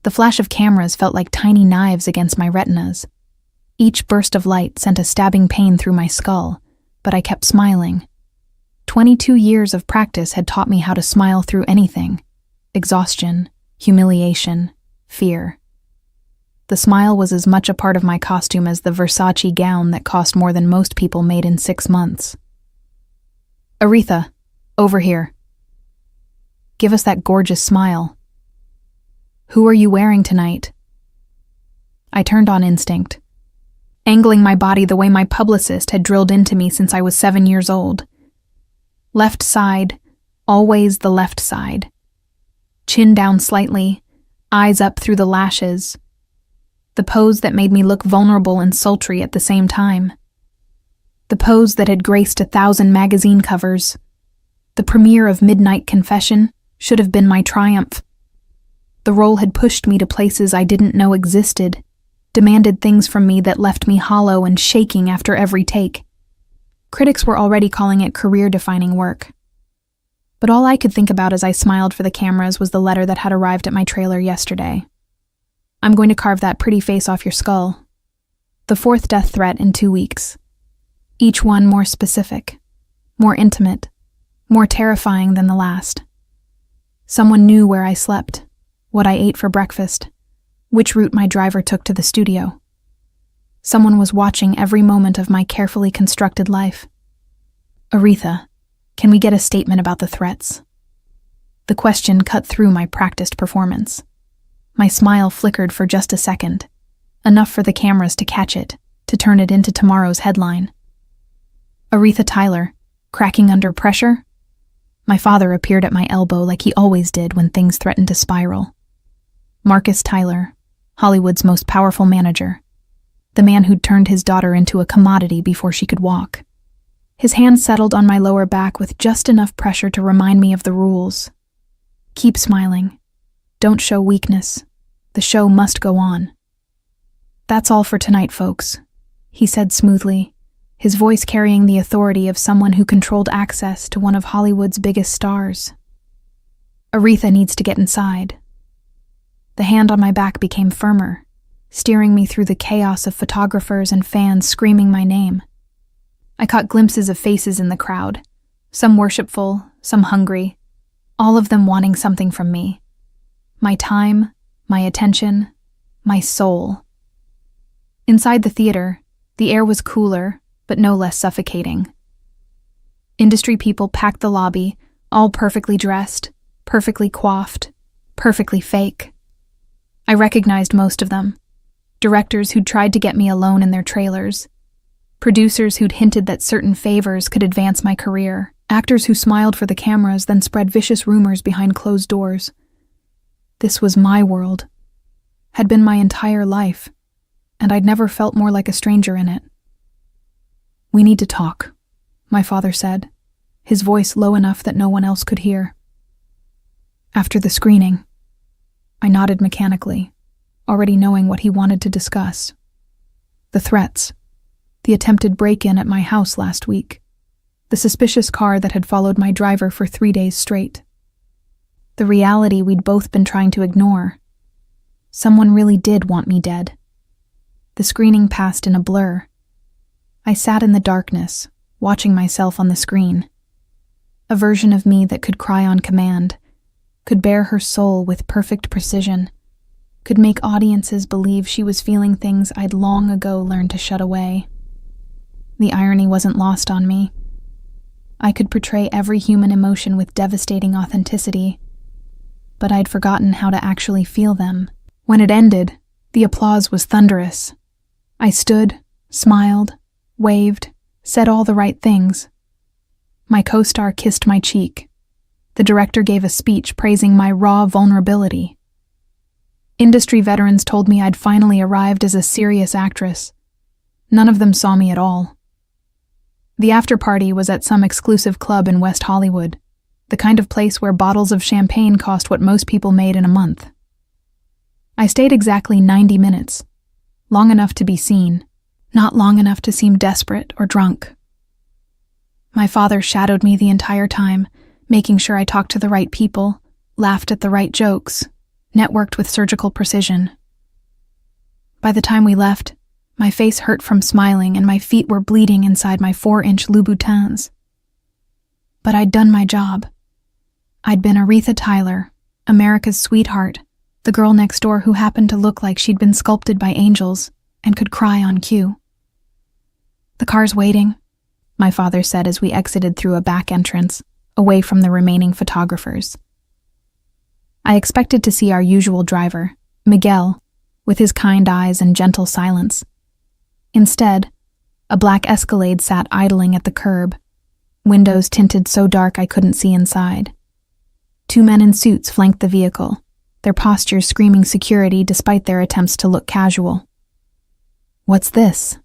The flash of cameras felt like tiny knives against my retinas. Each burst of light sent a stabbing pain through my skull, but I kept smiling. 22 years of practice had taught me how to smile through anything: exhaustion, humiliation, fear. The smile was as much a part of my costume as the Versace gown that cost more than most people made in 6 months. "Aretha, over here. Give us that gorgeous smile. Who are you wearing tonight?" I turned on instinct, angling my body the way my publicist had drilled into me since I was 7 years old. Left side, always the left side. Chin down slightly, eyes up through the lashes. The pose that made me look vulnerable and sultry at the same time. The pose that had graced 1,000 magazine covers. The premiere of Midnight Confession should have been my triumph. The role had pushed me to places I didn't know existed, demanded things from me that left me hollow and shaking after every take. Critics were already calling it career-defining work. But all I could think about as I smiled for the cameras was the letter that had arrived at my trailer yesterday. "I'm going to carve that pretty face off your skull." The 4th death threat in 2 weeks. Each one more specific, more intimate, more terrifying than the last. Someone knew where I slept, what I ate for breakfast, which route my driver took to the studio. Someone was watching every moment of my carefully constructed life. "Aretha, can we get a statement about the threats?" The question cut through my practiced performance. My smile flickered for just a second, enough for the cameras to catch it, to turn it into tomorrow's headline. "Aretha Tyler, cracking under pressure?" My father appeared at my elbow like he always did when things threatened to spiral. Marcus Tyler, Hollywood's most powerful manager. The man who'd turned his daughter into a commodity before she could walk. His hand settled on my lower back with just enough pressure to remind me of the rules. Keep smiling. Don't show weakness. The show must go on. "That's all for tonight, folks," he said smoothly, his voice carrying the authority of someone who controlled access to one of Hollywood's biggest stars. "Aretha needs to get inside." The hand on my back became firmer, steering me through the chaos of photographers and fans screaming my name. I caught glimpses of faces in the crowd, some worshipful, some hungry, all of them wanting something from me. My time, my attention, my soul. Inside the theater, the air was cooler, but no less suffocating. Industry people packed the lobby, all perfectly dressed, perfectly coiffed, perfectly fake. I recognized most of them. Directors who'd tried to get me alone in their trailers. Producers who'd hinted that certain favors could advance my career. Actors who smiled for the cameras then spread vicious rumors behind closed doors. This was my world. Had been my entire life, and I'd never felt more like a stranger in it. "We need to talk," my father said, his voice low enough that no one else could hear. "After the screening." I nodded mechanically, already knowing what he wanted to discuss. The threats. The attempted break-in at my house last week. The suspicious car that had followed my driver for 3 days straight. The reality we'd both been trying to ignore. Someone really did want me dead. The screening passed in a blur. I sat in the darkness, watching myself on the screen. A version of me that could cry on command, could bare her soul with perfect precision, could make audiences believe she was feeling things I'd long ago learned to shut away. The irony wasn't lost on me. I could portray every human emotion with devastating authenticity, but I'd forgotten how to actually feel them. When it ended, the applause was thunderous. I stood, smiled, waved, said all the right things. My co-star kissed my cheek. The director gave a speech praising my raw vulnerability. Industry veterans told me I'd finally arrived as a serious actress. None of them saw me at all. The after-party was at some exclusive club in West Hollywood, the kind of place where bottles of champagne cost what most people made in a month. I stayed exactly 90 minutes, long enough to be seen, not long enough to seem desperate or drunk. My father shadowed me the entire time, making sure I talked to the right people, laughed at the right jokes, networked with surgical precision. By the time we left, my face hurt from smiling and my feet were bleeding inside my 4-inch Louboutins. But I'd done my job. I'd been Aretha Tyler, America's sweetheart, the girl next door who happened to look like she'd been sculpted by angels and could cry on cue. "The car's waiting," my father said as we exited through a back entrance, away from the remaining photographers. I expected to see our usual driver, Miguel, with his kind eyes and gentle silence. Instead, a black Escalade sat idling at the curb, windows tinted so dark I couldn't see inside. 2 men in suits flanked the vehicle, their postures screaming security despite their attempts to look casual. "What's this?"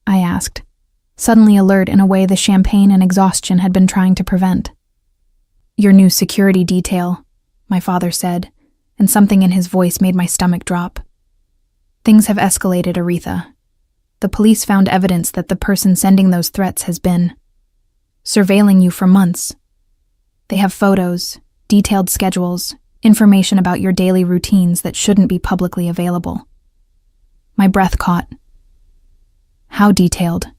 I asked, suddenly alert in a way the champagne and exhaustion had been trying to prevent. "Your new security detail," my father said, and something in his voice made my stomach drop. "Things have escalated, Aretha. The police found evidence that the person sending those threats has been surveilling you for months. They have photos, detailed schedules, information about your daily routines that shouldn't be publicly available." My breath caught. "How detailed?"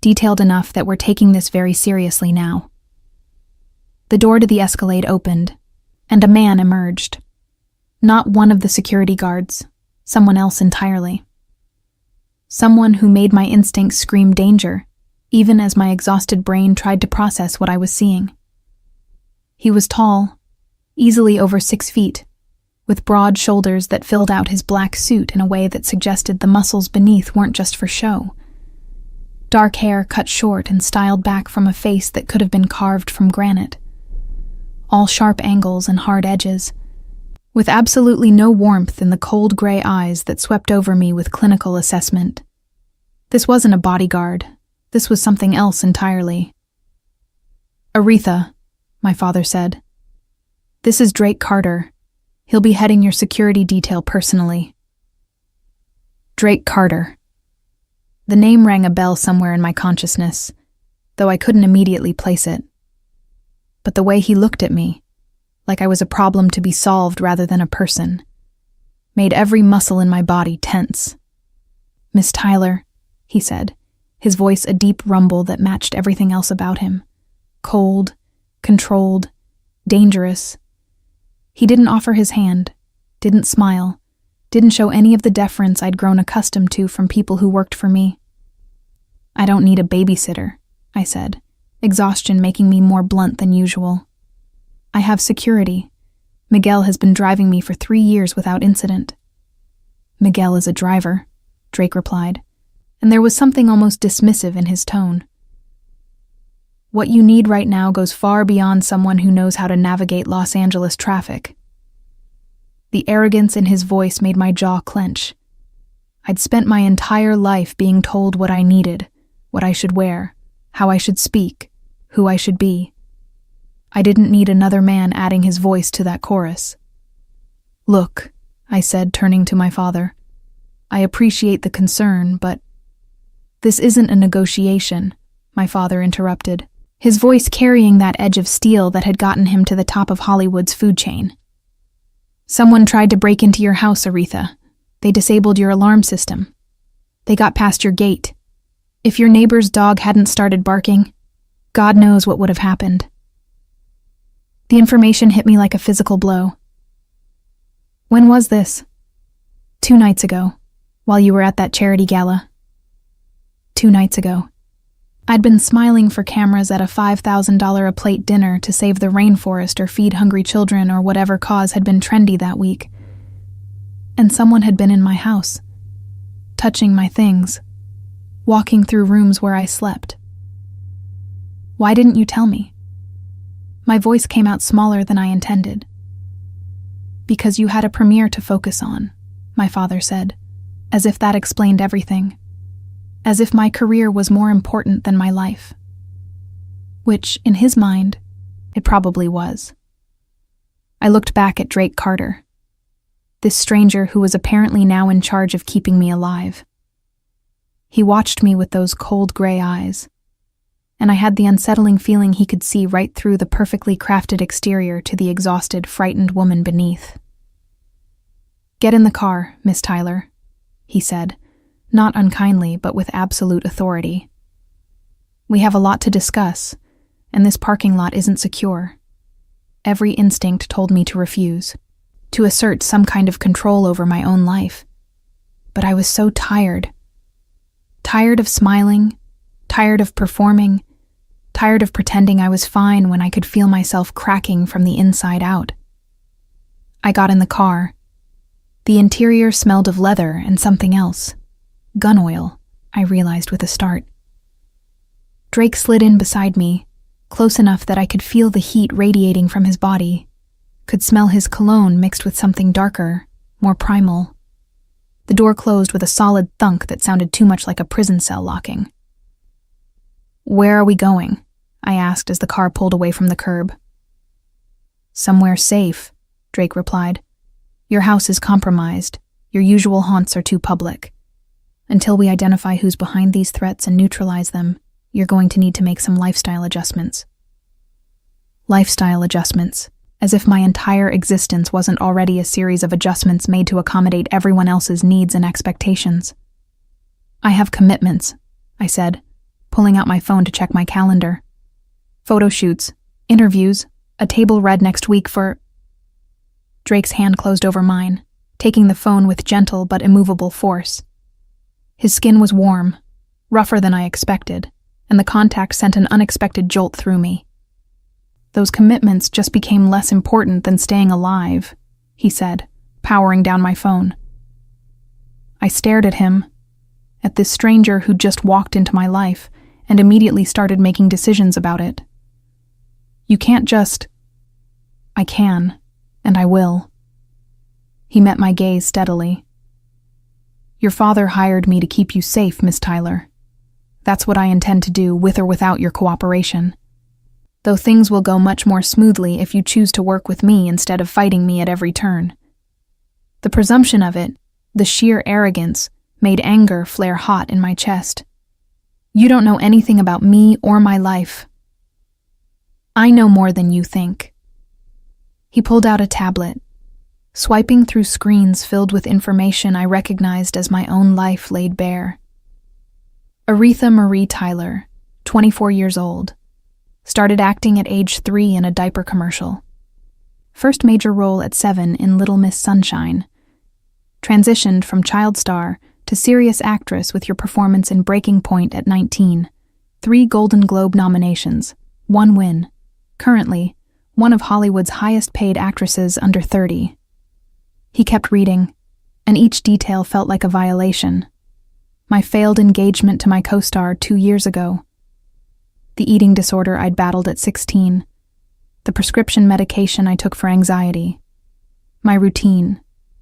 "Detailed enough that we're taking this very seriously now." The door to the Escalade opened, and a man emerged. Not one of the security guards, someone else entirely. Someone who made my instincts scream danger, even as my exhausted brain tried to process what I was seeing. He was tall, easily over 6 feet, with broad shoulders that filled out his black suit in a way that suggested the muscles beneath weren't just for show. Dark hair cut short and styled back from a face that could have been carved from granite. All sharp angles and hard edges, with absolutely no warmth in the cold gray eyes that swept over me with clinical assessment. This wasn't a bodyguard. This was something else entirely. "Aretha," my father said. "This is Drake Carter. He'll be heading your security detail personally." Drake Carter. The name rang a bell somewhere in my consciousness, though I couldn't immediately place it. But the way he looked at me, like I was a problem to be solved rather than a person, made every muscle in my body tense. "Miss Tyler," he said, his voice a deep rumble that matched everything else about him. Cold, controlled, dangerous. He didn't offer his hand, didn't smile, didn't show any of the deference I'd grown accustomed to from people who worked for me. "I don't need a babysitter," I said, exhaustion making me more blunt than usual. "I have security. Miguel has been driving me for 3 years without incident." "Miguel is a driver," Drake replied, and there was something almost dismissive in his tone. "What you need right now goes far beyond someone who knows how to navigate Los Angeles traffic." The arrogance in his voice made my jaw clench. I'd spent my entire life being told what I needed, what I should wear, how I should speak, who I should be. I didn't need another man adding his voice to that chorus. "Look," I said, turning to my father, "I appreciate the concern, but—" "This isn't a negotiation," my father interrupted, his voice carrying that edge of steel that had gotten him to the top of Hollywood's food chain. "Someone tried to break into your house, Aretha. They disabled your alarm system. They got past your gate. If your neighbor's dog hadn't started barking, God knows what would have happened." The information hit me like a physical blow. "When was this?" "2 nights ago, while you were at that charity gala." 2 nights ago. I'd been smiling for cameras at a $5,000 a plate dinner to save the rainforest or feed hungry children or whatever cause had been trendy that week. And someone had been in my house, touching my things, walking through rooms where I slept. "Why didn't you tell me?" My voice came out smaller than I intended. "Because you had a premiere to focus on," my father said, as if that explained everything. As if my career was more important than my life. Which, in his mind, it probably was. I looked back at Drake Carter, this stranger who was apparently now in charge of keeping me alive. He watched me with those cold gray eyes, and I had the unsettling feeling he could see right through the perfectly crafted exterior to the exhausted, frightened woman beneath. "Get in the car, Miss Tyler," he said, not unkindly but with absolute authority. "We have a lot to discuss, and this parking lot isn't secure." Every instinct told me to refuse, to assert some kind of control over my own life. But I was so tired. Tired of smiling, tired of performing, tired of pretending I was fine when I could feel myself cracking from the inside out. I got in the car. The interior smelled of leather and something else. Gun oil, I realized with a start. Drake slid in beside me, close enough that I could feel the heat radiating from his body, could smell his cologne mixed with something darker, more primal. The door closed with a solid thunk that sounded too much like a prison cell locking. "Where are we going?" I asked as the car pulled away from the curb. "Somewhere safe," Drake replied. "Your house is compromised. Your usual haunts are too public. Until we identify who's behind these threats and neutralize them, you're going to need to make some lifestyle adjustments." Lifestyle adjustments, as if my entire existence wasn't already a series of adjustments made to accommodate everyone else's needs and expectations. "I have commitments," I said, pulling out my phone to check my calendar. "Photo shoots, interviews, a table read next week for—" Drake's hand closed over mine, taking the phone with gentle but immovable force. His skin was warm, rougher than I expected, and the contact sent an unexpected jolt through me. "Those commitments just became less important than staying alive," he said, powering down my phone. I stared at him, at this stranger who just walked into my life and immediately started making decisions about it. "You can't just—" "I can, and I will." He met my gaze steadily. "Your father hired me to keep you safe, Miss Tyler. That's what I intend to do, with or without your cooperation. Though things will go much more smoothly if you choose to work with me instead of fighting me at every turn." The presumption of it, the sheer arrogance, made anger flare hot in my chest. "You don't know anything about me or my life." "I know more than you think." He pulled out a tablet. Swiping through screens filled with information I recognized as my own life laid bare. Aretha Marie Tyler, 24 years old. Started acting at age 3 in a diaper commercial. First major role at 7 in Little Miss Sunshine. Transitioned from child star to serious actress with your performance in Breaking Point at 19. 3 Golden Globe nominations, 1 win. Currently, one of Hollywood's highest paid actresses under 30. He kept reading, and each detail felt like a violation. My failed engagement to my co-star 2 years ago. The eating disorder I'd battled at 16. The prescription medication I took for anxiety. My routine,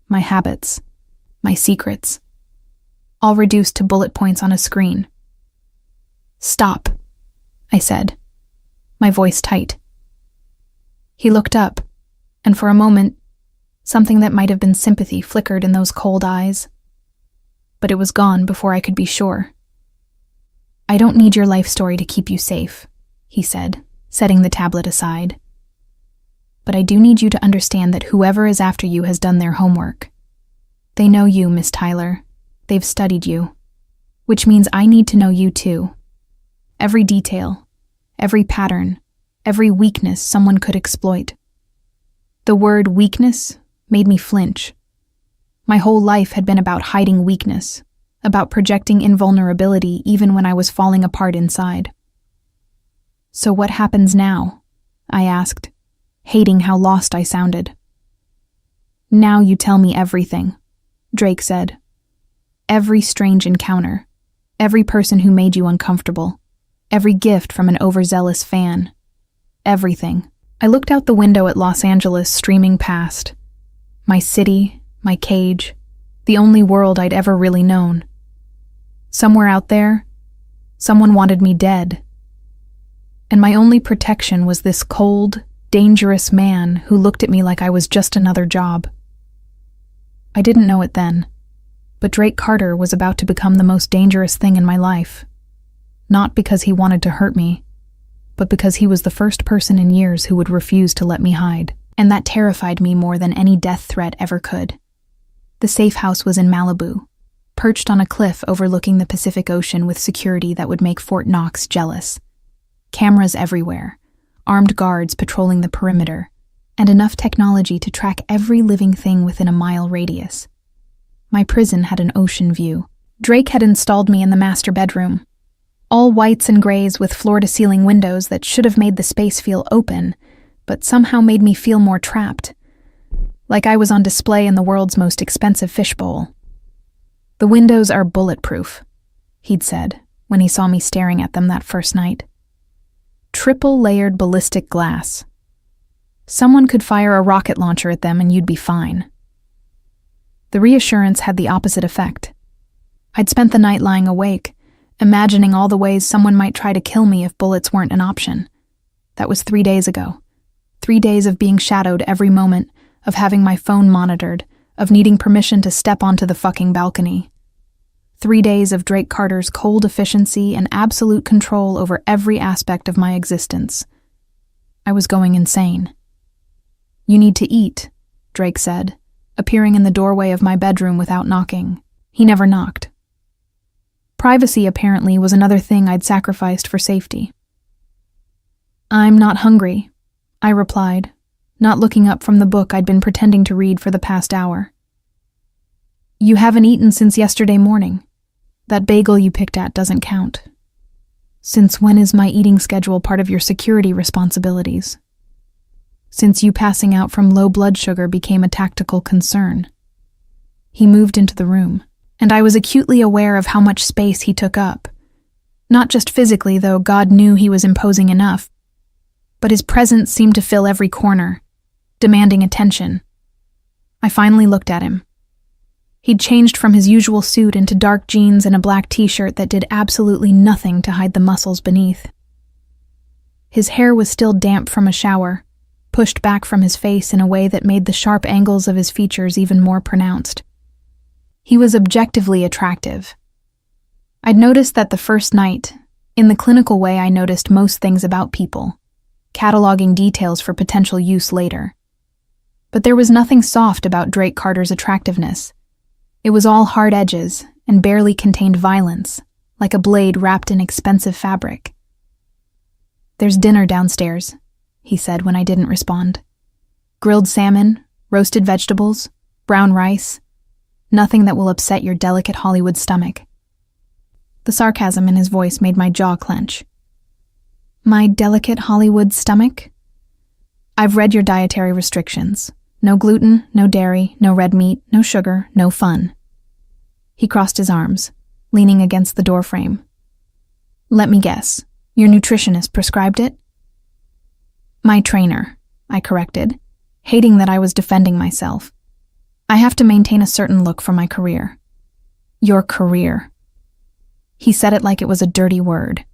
my habits, my secrets. All reduced to bullet points on a screen. "Stop," I said, my voice tight. He looked up, and for a moment, something that might have been sympathy flickered in those cold eyes. But it was gone before I could be sure. "I don't need your life story to keep you safe," he said, setting the tablet aside. "But I do need you to understand that whoever is after you has done their homework. They know you, Miss Tyler. They've studied you. Which means I need to know you too. Every detail, every pattern, every weakness someone could exploit." The word weakness made me flinch. My whole life had been about hiding weakness, about projecting invulnerability even when I was falling apart inside. "So what happens now?" I asked, hating how lost I sounded. "Now you tell me everything," Drake said. "Every strange encounter, every person who made you uncomfortable, every gift from an overzealous fan. Everything." I looked out the window at Los Angeles streaming past. My city, my cage, the only world I'd ever really known. Somewhere out there, someone wanted me dead. And my only protection was this cold, dangerous man who looked at me like I was just another job. I didn't know it then, but Drake Carter was about to become the most dangerous thing in my life. Not because he wanted to hurt me, but because he was the first person in years who would refuse to let me hide. And that terrified me more than any death threat ever could. The safe house was in Malibu, perched on a cliff overlooking the Pacific Ocean with security that would make Fort Knox jealous. Cameras everywhere, armed guards patrolling the perimeter, and enough technology to track every living thing within a mile radius. My prison had an ocean view. Drake had installed me in the master bedroom. All whites and grays with floor-to-ceiling windows that should have made the space feel open, but somehow made me feel more trapped. Like I was on display in the world's most expensive fishbowl. "The windows are bulletproof," he'd said when he saw me staring at them that first night. "Triple-layered ballistic glass. Someone could fire a rocket launcher at them and you'd be fine." The reassurance had the opposite effect. I'd spent the night lying awake, imagining all the ways someone might try to kill me if bullets weren't an option. That was 3 days ago. 3 days of being shadowed every moment, of having my phone monitored, of needing permission to step onto the fucking balcony. 3 days of Drake Carter's cold efficiency and absolute control over every aspect of my existence. I was going insane. "You need to eat," Drake said, appearing in the doorway of my bedroom without knocking. He never knocked. Privacy, apparently, was another thing I'd sacrificed for safety. "I'm not hungry," I replied, not looking up from the book I'd been pretending to read for the past hour. "You haven't eaten since yesterday morning. That bagel you picked at doesn't count. Since when is my eating schedule part of your security responsibilities? Since you passing out from low blood sugar became a tactical concern." He moved into the room, and I was acutely aware of how much space he took up. Not just physically, though God knew he was imposing enough, but his presence seemed to fill every corner, demanding attention. I finally looked at him. He'd changed from his usual suit into dark jeans and a black t-shirt that did absolutely nothing to hide the muscles beneath. His hair was still damp from a shower, pushed back from his face in a way that made the sharp angles of his features even more pronounced. He was objectively attractive. I'd noticed that the first night, in the clinical way I noticed most things about people, cataloging details for potential use later. But there was nothing soft about Drake Carter's attractiveness. It was all hard edges and barely contained violence, like a blade wrapped in expensive fabric. "There's dinner downstairs," he said when I didn't respond. "Grilled salmon, roasted vegetables, brown rice. Nothing that will upset your delicate Hollywood stomach." The sarcasm in his voice made my jaw clench. "My delicate Hollywood stomach? I've read your dietary restrictions. No gluten, no dairy, no red meat, no sugar, no fun." He crossed his arms, leaning against the doorframe. "Let me guess, your nutritionist prescribed it?" "My trainer," I corrected, hating that I was defending myself. "I have to maintain a certain look for my career." "Your career." He said it like it was a dirty word.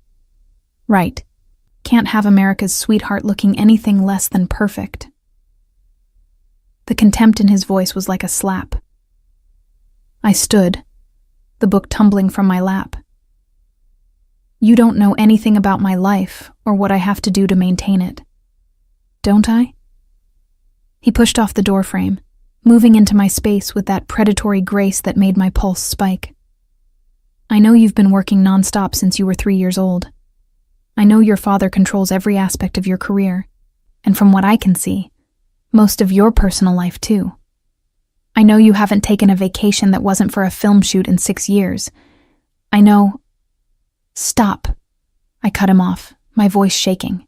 "Right. Can't have America's sweetheart looking anything less than perfect." The contempt in his voice was like a slap. I stood, the book tumbling from my lap. "You don't know anything about my life or what I have to do to maintain it. Don't I?" He pushed off the doorframe, moving into my space with that predatory grace that made my pulse spike. "I know you've been working nonstop since you were 3 years old. I know your father controls every aspect of your career, and from what I can see, most of your personal life too. I know you haven't taken a vacation that wasn't for a film shoot in 6 years. I know—" "Stop," I cut him off, my voice shaking.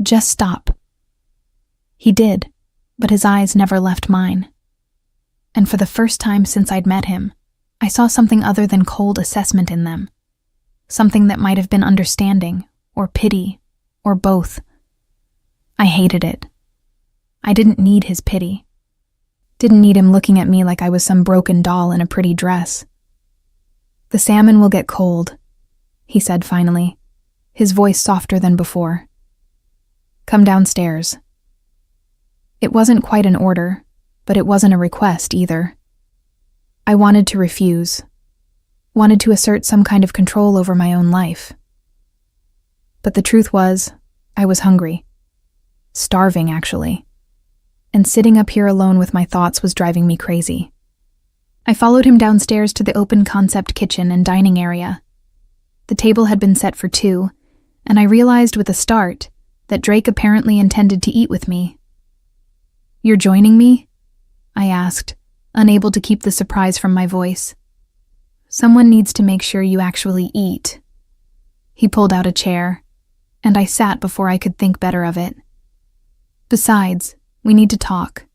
"Just stop." He did, but his eyes never left mine. And for the first time since I'd met him, I saw something other than cold assessment in them. Something that might have been understanding, or pity, or both. I hated it. I didn't need his pity. Didn't need him looking at me like I was some broken doll in a pretty dress. "The salmon will get cold," he said finally, his voice softer than before. "Come downstairs." It wasn't quite an order, but it wasn't a request either. I wanted to refuse. Wanted to assert some kind of control over my own life. But the truth was, I was hungry. Starving, actually. And sitting up here alone with my thoughts was driving me crazy. I followed him downstairs to the open concept kitchen and dining area. The table had been set for two, and I realized with a start that Drake apparently intended to eat with me. "You're joining me?" I asked, unable to keep the surprise from my voice. "Someone needs to make sure you actually eat." He pulled out a chair, and I sat before I could think better of it. "Besides, we need to talk."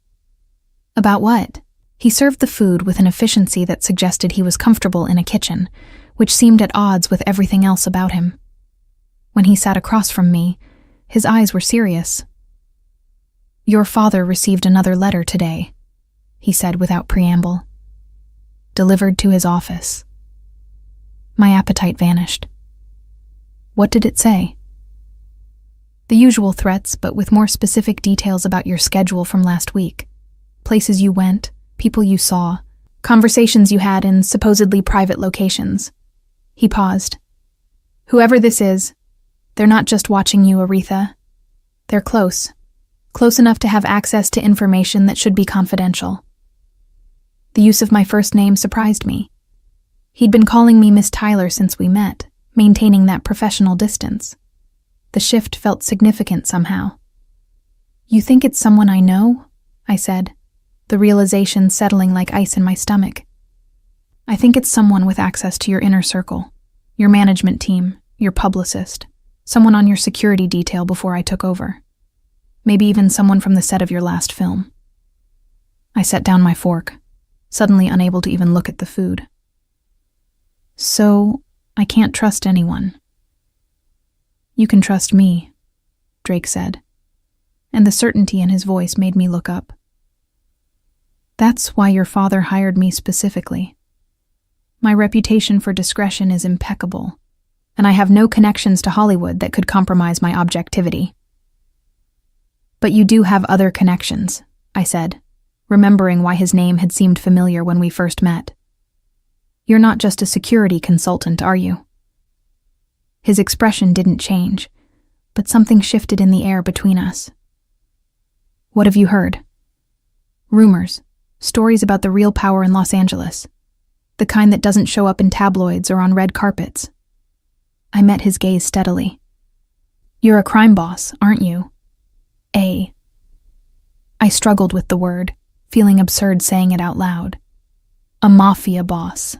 "About what?" He served the food with an efficiency that suggested he was comfortable in a kitchen, which seemed at odds with everything else about him. When he sat across from me, his eyes were serious. "Your father received another letter today," he said without preamble. "Delivered to his office." My appetite vanished. "What did it say?" "The usual threats, but with more specific details about your schedule from last week. Places you went, people you saw, conversations you had in supposedly private locations." He paused. "Whoever this is, they're not just watching you, Aretha. They're close. Close enough to have access to information that should be confidential." The use of my first name surprised me. He'd been calling me Miss Tyler since we met, maintaining that professional distance. The shift felt significant somehow. "You think it's someone I know?" I said, the realization settling like ice in my stomach. "I think it's someone with access to your inner circle, your management team, your publicist, someone on your security detail before I took over. Maybe even someone from the set of your last film." I set down my fork, suddenly unable to even look at the food. "So, I can't trust anyone." "You can trust me," Drake said, and the certainty in his voice made me look up. "That's why your father hired me specifically. My reputation for discretion is impeccable, and I have no connections to Hollywood that could compromise my objectivity." "But you do have other connections," I said, remembering why his name had seemed familiar when we first met. "You're not just a security consultant, are you?" His expression didn't change, but something shifted in the air between us. "What have you heard?" "Rumors, stories about the real power in Los Angeles, the kind that doesn't show up in tabloids or on red carpets." I met his gaze steadily. "You're a crime boss, aren't you?" I struggled with the word, feeling absurd saying it out loud. "A mafia boss."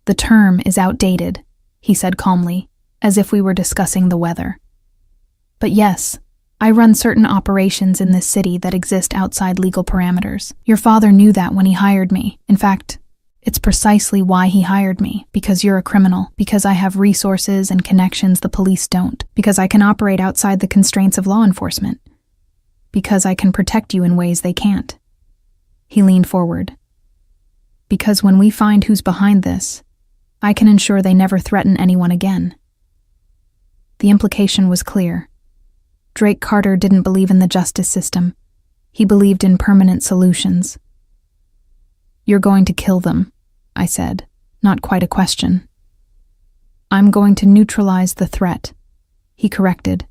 "The term is outdated," he said calmly, as if we were discussing the weather. "But yes, I run certain operations in this city that exist outside legal parameters. Your father knew that when he hired me. In fact, it's precisely why he hired me, because you're a criminal, because I have resources and connections the police don't, because I can operate outside the constraints of law enforcement, because I can protect you in ways they can't." He leaned forward. "Because when we find who's behind this, I can ensure they never threaten anyone again." The implication was clear. Drake Carter didn't believe in the justice system. He believed in permanent solutions. "You're going to kill them," I said, not quite a question. "I'm going to neutralize the threat," he corrected.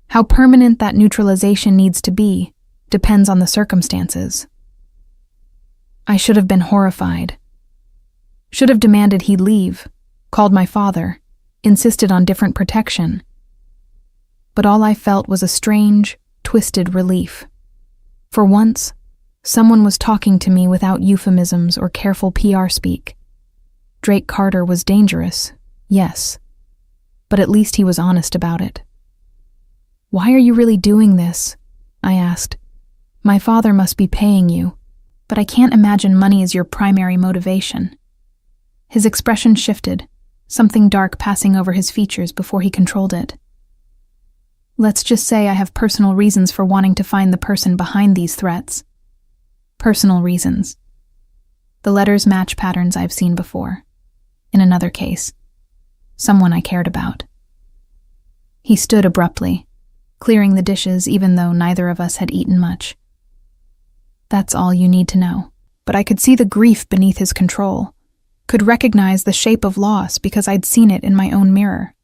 "How permanent that neutralization needs to be depends on the circumstances." I should have been horrified. Should have demanded he'd leave, called my father, insisted on different protection. But all I felt was a strange, twisted relief. For once, someone was talking to me without euphemisms or careful PR speak. Drake Carter was dangerous, yes, but at least he was honest about it. "Why are you really doing this?" I asked. "My father must be paying you, but I can't imagine money is your primary motivation." His expression shifted, something dark passing over his features before he controlled it. "Let's just say I have personal reasons for wanting to find the person behind these threats." Personal reasons. The letters match patterns I've seen before. In another case, someone I cared about. He stood abruptly, clearing the dishes even though neither of us had eaten much. "That's all you need to know." But I could see the grief beneath his control, could recognize the shape of loss because I'd seen it in my own mirror.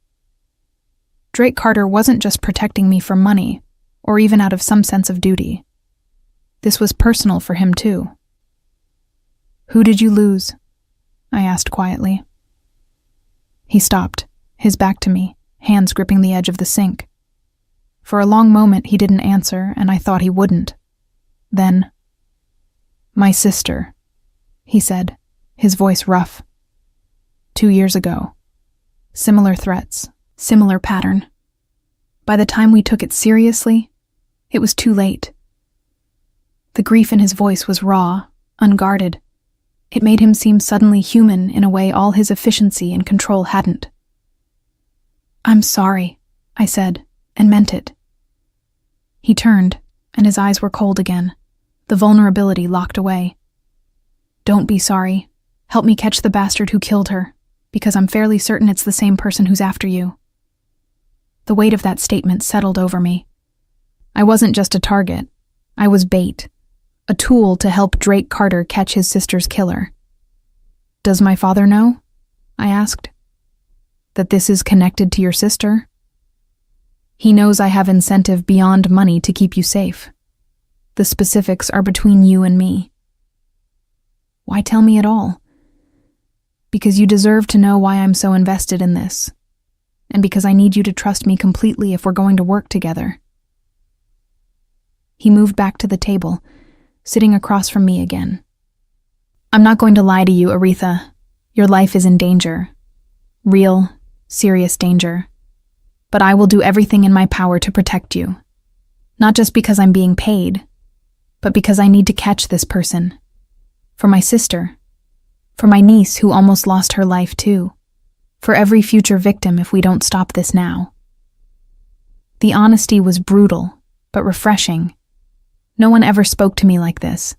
Drake Carter wasn't just protecting me for money, or even out of some sense of duty. This was personal for him too. "Who did you lose?" I asked quietly. He stopped, his back to me, hands gripping the edge of the sink. For a long moment he didn't answer, and I thought he wouldn't. Then, "My sister," he said, his voice rough. 2 years ago. Similar threats, similar pattern. By the time we took it seriously, it was too late. The grief in his voice was raw, unguarded. It made him seem suddenly human in a way all his efficiency and control hadn't. "I'm sorry," I said, and meant it. He turned, and his eyes were cold again, the vulnerability locked away. "Don't be sorry. Help me catch the bastard who killed her, because I'm fairly certain it's the same person who's after you." The weight of that statement settled over me. I wasn't just a target. I was bait. A tool to help Drake Carter catch his sister's killer. "Does my father know?" I asked. "That this is connected to your sister?" "He knows I have incentive beyond money to keep you safe. The specifics are between you and me." "Why tell me at all?" "Because you deserve to know why I'm so invested in this, and because I need you to trust me completely if we're going to work together." He moved back to the table, sitting across from me again. "I'm not going to lie to you, Aretha. Your life is in danger. Real, serious danger. But I will do everything in my power to protect you. Not just because I'm being paid, but because I need to catch this person. For my sister. For my niece who almost lost her life too. For every future victim if we don't stop this now." The honesty was brutal, but refreshing. No one ever spoke to me like this.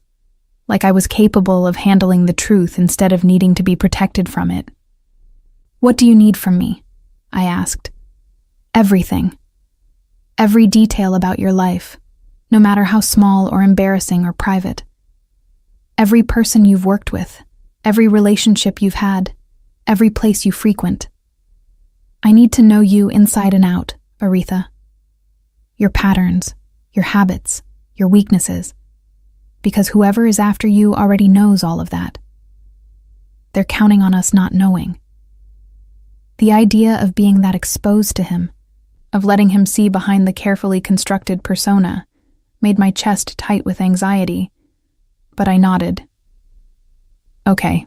Like I was capable of handling the truth instead of needing to be protected from it. "What do you need from me?" I asked. "Everything. Every detail about your life, no matter how small or embarrassing or private. Every person you've worked with, every relationship you've had, every place you frequent. I need to know you inside and out, Aretha. Your patterns, your habits, your weaknesses. Because whoever is after you already knows all of that. They're counting on us not knowing." The idea of being that exposed to him, of letting him see behind the carefully constructed persona, made my chest tight with anxiety, but I nodded. "Okay.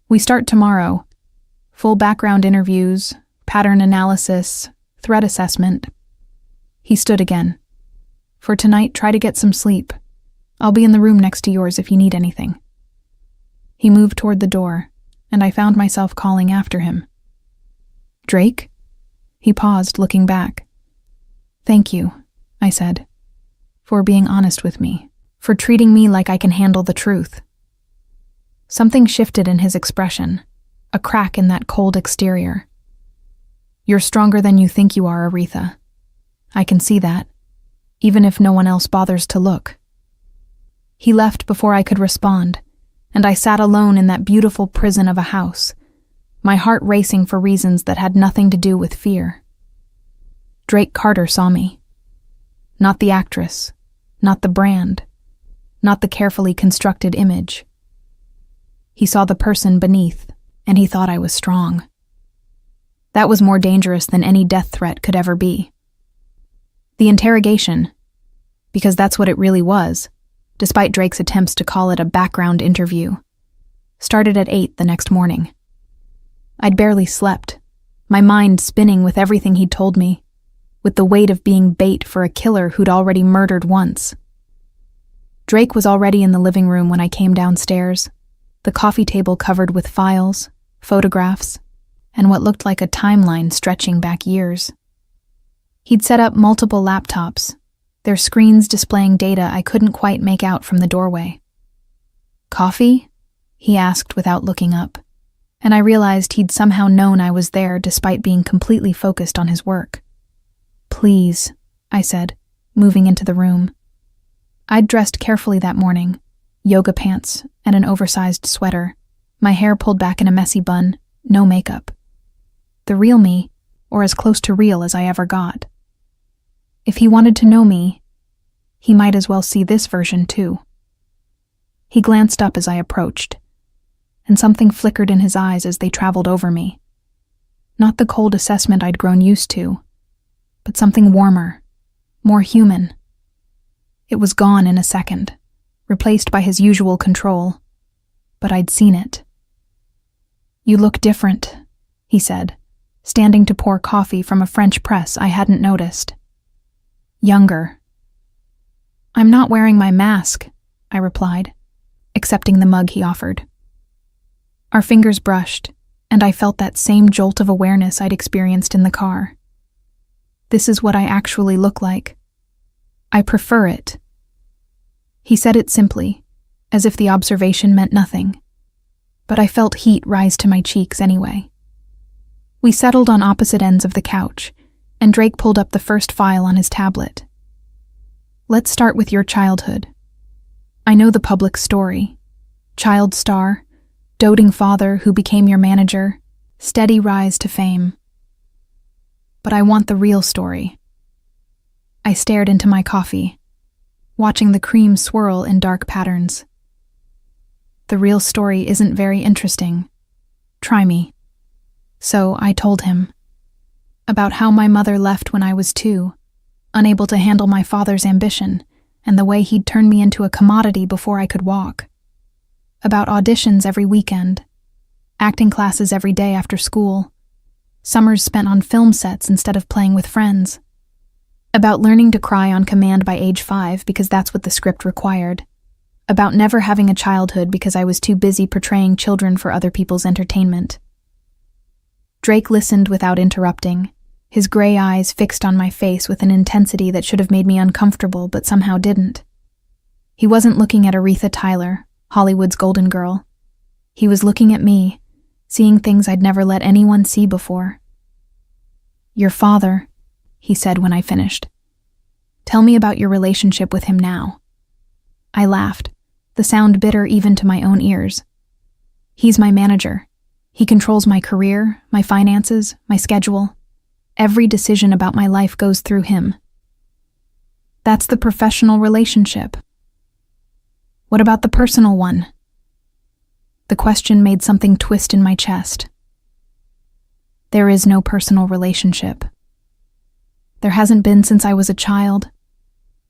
We start tomorrow. Full background interviews, pattern analysis, threat assessment." He stood again. "For tonight, try to get some sleep. I'll be in the room next to yours if you need anything." He moved toward the door, and I found myself calling after him. "Drake?" He paused, looking back. "Thank you," I said, "for being honest with me, for treating me like I can handle the truth." Something shifted in his expression, a crack in that cold exterior. "You're stronger than you think you are, Aretha. I can see that, even if no one else bothers to look." He left before I could respond, and I sat alone in that beautiful prison of a house, my heart racing for reasons that had nothing to do with fear. Drake Carter saw me. Not the actress, not the brand, not the carefully constructed image. He saw the person beneath, and he thought I was strong. That was more dangerous than any death threat could ever be. The interrogation, because that's what it really was, despite Drake's attempts to call it a background interview, started at 8 the next morning. I'd barely slept, my mind spinning with everything he'd told me, with the weight of being bait for a killer who'd already murdered once. Drake was already in the living room when I came downstairs, the coffee table covered with files, photographs, and what looked like a timeline stretching back years. He'd set up multiple laptops, their screens displaying data I couldn't quite make out from the doorway. "Coffee?" he asked without looking up, and I realized he'd somehow known I was there despite being completely focused on his work. "Please," I said, moving into the room. I'd dressed carefully that morning, yoga pants and an oversized sweater, my hair pulled back in a messy bun, no makeup. The real me, or as close to real as I ever got. If he wanted to know me, he might as well see this version too. He glanced up as I approached, and something flickered in his eyes as they traveled over me. Not the cold assessment I'd grown used to, but something warmer, more human. It was gone in a second, replaced by his usual control, but I'd seen it. "You look different," he said, standing to pour coffee from a French press I hadn't noticed. "Younger." "I'm not wearing my mask," I replied, accepting the mug he offered. Our fingers brushed, and I felt that same jolt of awareness I'd experienced in the car. This is what I actually look like. I prefer it. He said it simply, as if the observation meant nothing, but I felt heat rise to my cheeks anyway. We settled on opposite ends of the couch, and Drake pulled up the first file on his tablet. "Let's start with your childhood. I know the public story. Child star, doting father who became your manager, steady rise to fame. But I want the real story." I stared into my coffee, watching the cream swirl in dark patterns. "The real story isn't very interesting. Try me." So I told him about how my mother left when I was 2, unable to handle my father's ambition, and the way he'd turned me into a commodity before I could walk. About auditions every weekend, acting classes every day after school, summers spent on film sets instead of playing with friends. About learning to cry on command by age 5 because that's what the script required. About never having a childhood because I was too busy portraying children for other people's entertainment. Drake listened without interrupting, his gray eyes fixed on my face with an intensity that should have made me uncomfortable but somehow didn't. He wasn't looking at Aretha Tyler, Hollywood's golden girl. He was looking at me, seeing things I'd never let anyone see before. "Your father," he said when I finished. "Tell me about your relationship with him now." I laughed, the sound bitter even to my own ears. "He's my manager. He controls my career, my finances, my schedule. Every decision about my life goes through him." "That's the professional relationship. What about the personal one?" The question made something twist in my chest. There is no personal relationship. There hasn't been since I was a child.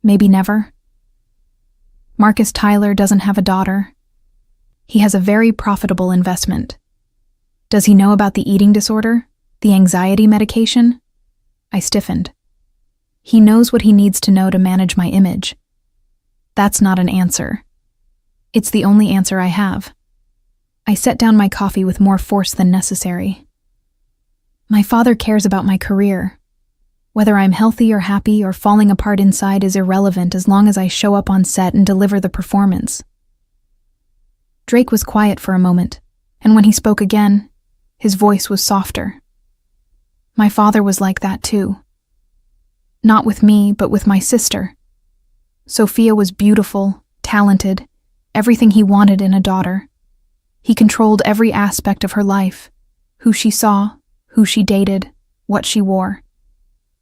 Maybe never. Marcus Tyler doesn't have a daughter. He has a very profitable investment. Does he know about the eating disorder? The anxiety medication? I stiffened. He knows what he needs to know to manage my image. That's not an answer. It's the only answer I have. I set down my coffee with more force than necessary. My father cares about my career. Whether I'm healthy or happy or falling apart inside is irrelevant as long as I show up on set and deliver the performance. Drake was quiet for a moment, and when he spoke again, his voice was softer. My father was like that too. Not with me, but with my sister. Sophia was beautiful, talented, everything he wanted in a daughter. He controlled every aspect of her life, who she saw, who she dated, what she wore.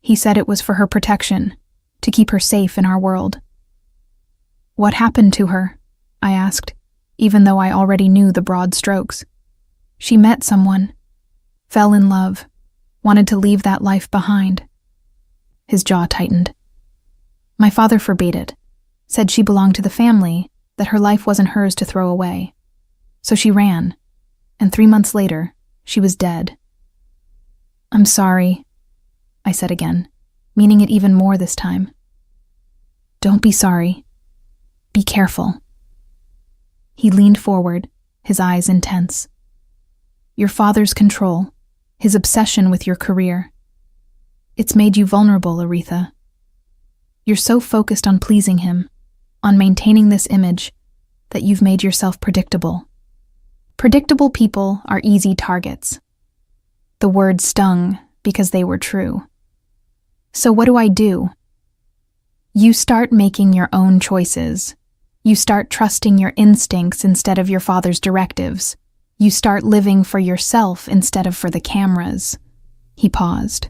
He said it was for her protection, to keep her safe in our world. What happened to her? I asked, even though I already knew the broad strokes. She met someone, fell in love, wanted to leave that life behind. His jaw tightened. My father forbade it, said she belonged to the family, that her life wasn't hers to throw away. So she ran, and 3 months later, she was dead. I'm sorry, I said again, meaning it even more this time. Don't be sorry. Be careful. He leaned forward, his eyes intense. Your father's control, his obsession with your career. It's made you vulnerable, Aretha. You're so focused on pleasing him, on maintaining this image, that you've made yourself predictable. Predictable people are easy targets. The word stung because they were true. So what do? You start making your own choices. You start trusting your instincts instead of your father's directives. You start living for yourself instead of for the cameras. He paused.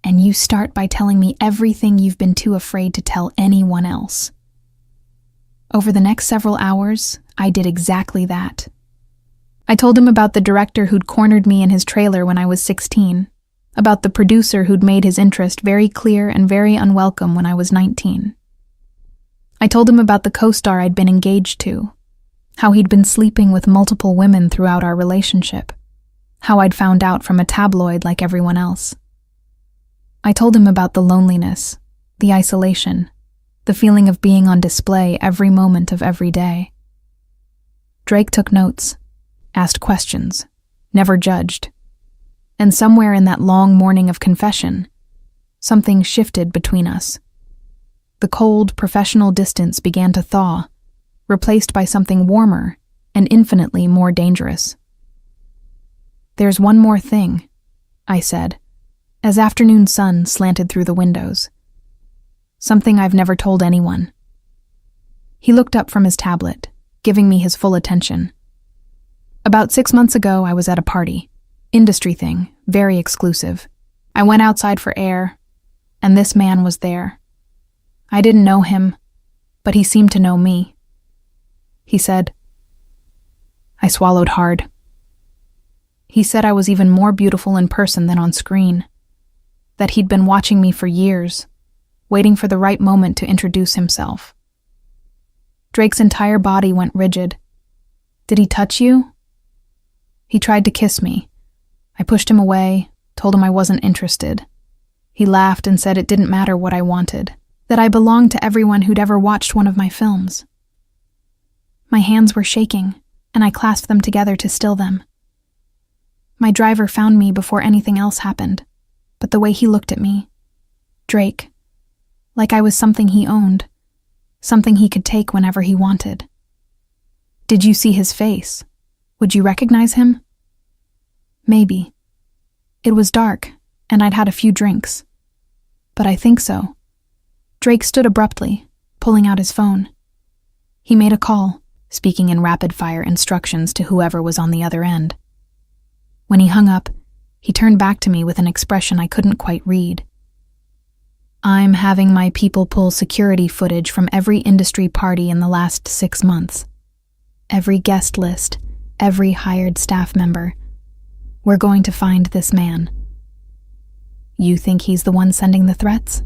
And you start by telling me everything you've been too afraid to tell anyone else. Over the next several hours, I did exactly that. I told him about the director who'd cornered me in his trailer when I was 16, about the producer who'd made his interest very clear and very unwelcome when I was 19. I told him about the co-star I'd been engaged to, how he'd been sleeping with multiple women throughout our relationship, how I'd found out from a tabloid like everyone else. I told him about the loneliness, the isolation, the feeling of being on display every moment of every day. Drake took notes, asked questions, never judged. And somewhere in that long morning of confession, something shifted between us. The cold, professional distance began to thaw, replaced by something warmer and infinitely more dangerous. "There's one more thing," I said, as afternoon sun slanted through the windows. "Something I've never told anyone." He looked up from his tablet, giving me his full attention. "About 6 months ago, I was at a party. Industry thing, very exclusive. I went outside for air, and this man was there. I didn't know him, but he seemed to know me." He said. I swallowed hard. He said I was even more beautiful in person than on screen, that he'd been watching me for years, waiting for the right moment to introduce himself. Drake's entire body went rigid. "Did he touch you?" "He tried to kiss me. I pushed him away, told him I wasn't interested. He laughed and said it didn't matter what I wanted, that I belonged to everyone who'd ever watched one of my films." My hands were shaking, and I clasped them together to still them. My driver found me before anything else happened, but the way he looked at me, Drake, like I was something he owned, something he could take whenever he wanted. "Did you see his face? Would you recognize him?" "Maybe. It was dark, and I'd had a few drinks. But I think so." Drake stood abruptly, pulling out his phone. He made a call, speaking in rapid-fire instructions to whoever was on the other end. When he hung up, he turned back to me with an expression I couldn't quite read. "I'm having my people pull security footage from every industry party in the last 6 months. Every guest list, every hired staff member. We're going to find this man." "You think he's the one sending the threats?"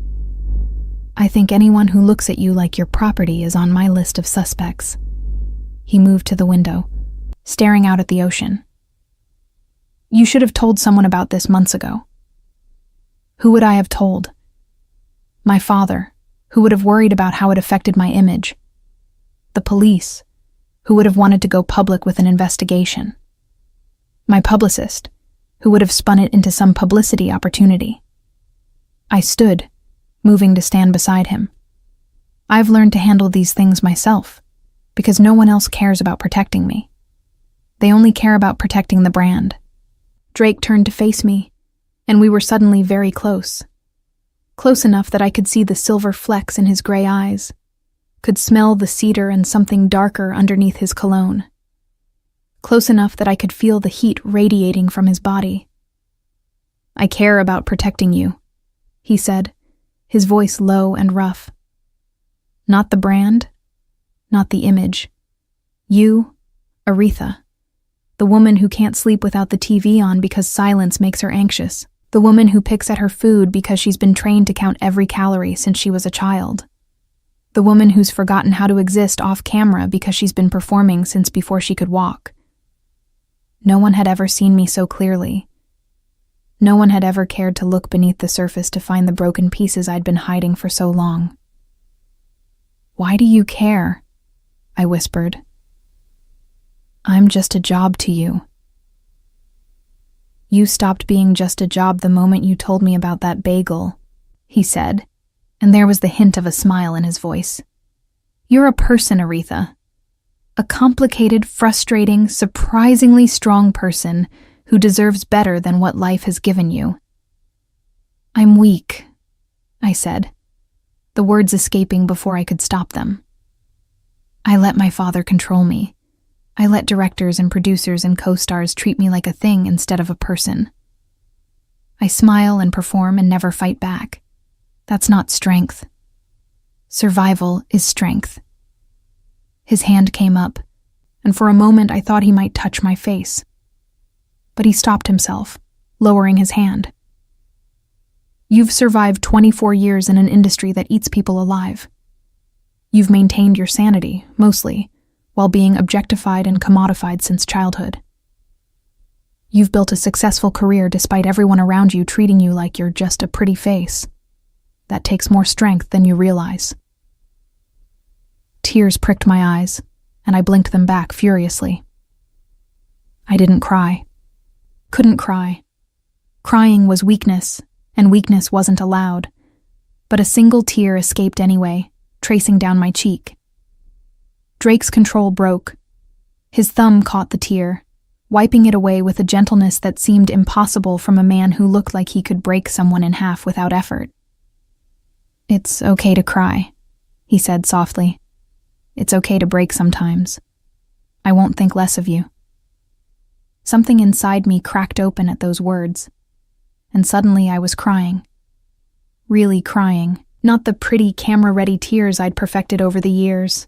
"I think anyone who looks at you like your property is on my list of suspects." He moved to the window, staring out at the ocean. "You should have told someone about this months ago." "Who would I have told?" "My father, who would have worried about how it affected my image. The police, who would have wanted to go public with an investigation. My publicist, who would have spun it into some publicity opportunity." I stood, moving to stand beside him. "I've learned to handle these things myself, because no one else cares about protecting me. They only care about protecting the brand." Drake turned to face me, and we were suddenly very close. Close enough that I could see the silver flecks in his gray eyes, could smell the cedar and something darker underneath his cologne. Close enough that I could feel the heat radiating from his body. "I care about protecting you," he said, his voice low and rough. "Not the brand, not the image. You, Aretha. The woman who can't sleep without the TV on because silence makes her anxious. The woman who picks at her food because she's been trained to count every calorie since she was a child. The woman who's forgotten how to exist off camera because she's been performing since before she could walk. No one had ever seen me so clearly. No one had ever cared to look beneath the surface to find the broken pieces I'd been hiding for so long." "Why do you care?" I whispered. "I'm just a job to you." "You stopped being just a job the moment you told me about that bagel," he said, and there was the hint of a smile in his voice. "You're a person, Aretha. A complicated, frustrating, surprisingly strong person who deserves better than what life has given you." "I'm weak," I said, the words escaping before I could stop them. "I let my father control me. I let directors and producers and co-stars treat me like a thing instead of a person. I smile and perform and never fight back. That's not strength. Survival is strength." His hand came up, and for a moment I thought he might touch my face. But he stopped himself, lowering his hand. You've survived 24 years in an industry that eats people alive. You've maintained your sanity, mostly, while being objectified and commodified since childhood. You've built a successful career despite everyone around you treating you like you're just a pretty face. That takes more strength than you realize. Tears pricked my eyes, and I blinked them back furiously. I didn't cry. Couldn't cry. Crying was weakness, and weakness wasn't allowed. But a single tear escaped anyway, tracing down my cheek. Drake's control broke. His thumb caught the tear, wiping it away with a gentleness that seemed impossible from a man who looked like he could break someone in half without effort. "It's okay to cry," he said softly. "It's okay to break sometimes. I won't think less of you." Something inside me cracked open at those words, and suddenly I was crying. Really crying, not the pretty camera-ready tears I'd perfected over the years.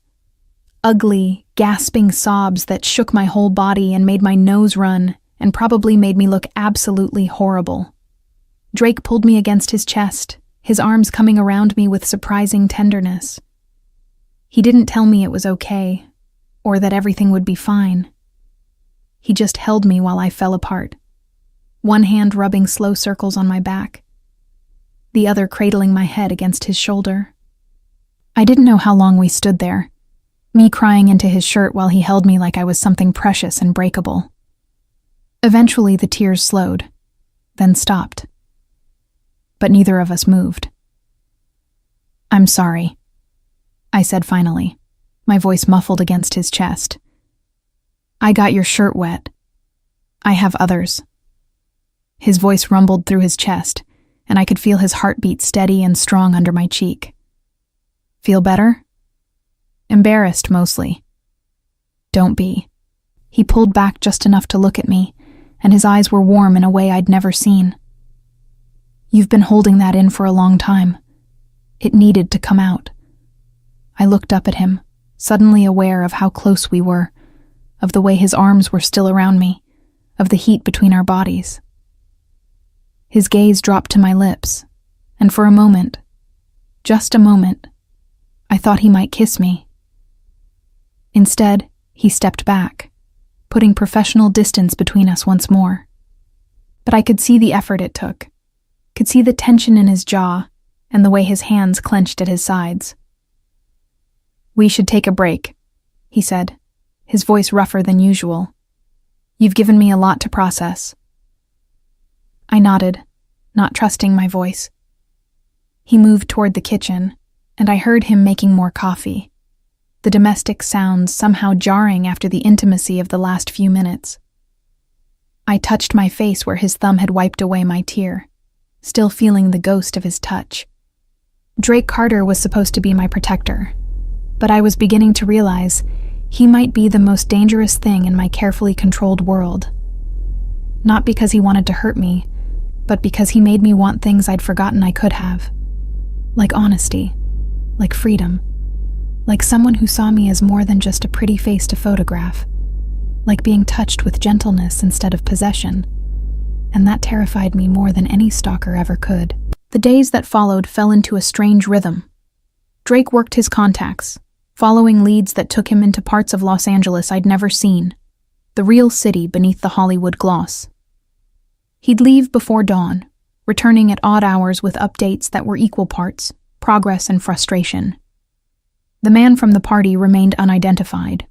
Ugly, gasping sobs that shook my whole body and made my nose run and probably made me look absolutely horrible. Drake pulled me against his chest, his arms coming around me with surprising tenderness. He didn't tell me it was okay, or that everything would be fine. He just held me while I fell apart, one hand rubbing slow circles on my back, the other cradling my head against his shoulder. I didn't know how long we stood there, me crying into his shirt while he held me like I was something precious and breakable. Eventually the tears slowed, then stopped. But neither of us moved. "I'm sorry," I said finally, my voice muffled against his chest. "I got your shirt wet. I have others." His voice rumbled through his chest, and I could feel his heartbeat steady and strong under my cheek. "Feel better?" "Embarrassed, mostly." "Don't be." He pulled back just enough to look at me, and his eyes were warm in a way I'd never seen. "You've been holding that in for a long time. It needed to come out." I looked up at him, suddenly aware of how close we were, of the way his arms were still around me, of the heat between our bodies. His gaze dropped to my lips, and for a moment, just a moment, I thought he might kiss me. Instead, he stepped back, putting professional distance between us once more. But I could see the effort it took, could see the tension in his jaw and the way his hands clenched at his sides. "We should take a break," he said, his voice rougher than usual. "You've given me a lot to process." I nodded, not trusting my voice. He moved toward the kitchen, and I heard him making more coffee, the domestic sounds somehow jarring after the intimacy of the last few minutes. I touched my face where his thumb had wiped away my tear, still feeling the ghost of his touch. Drake Carter was supposed to be my protector, but I was beginning to realize he might be the most dangerous thing in my carefully controlled world. Not because he wanted to hurt me, but because he made me want things I'd forgotten I could have. Like honesty, like freedom, like someone who saw me as more than just a pretty face to photograph, like being touched with gentleness instead of possession. And that terrified me more than any stalker ever could. The days that followed fell into a strange rhythm. Drake worked his contacts, following leads that took him into parts of Los Angeles I'd never seen, the real city beneath the Hollywood gloss. He'd leave before dawn, returning at odd hours with updates that were equal parts progress and frustration. The man from the party remained unidentified.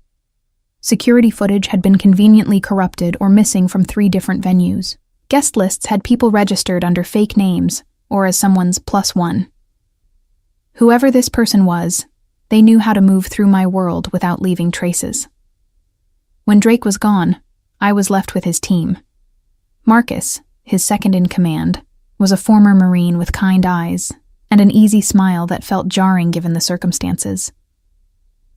Security footage had been conveniently corrupted or missing from 3 different venues. Guest lists had people registered under fake names or as someone's +1. Whoever this person was, they knew how to move through my world without leaving traces. When Drake was gone, I was left with his team. Marcus, his second in command, was a former Marine with kind eyes and an easy smile that felt jarring given the circumstances.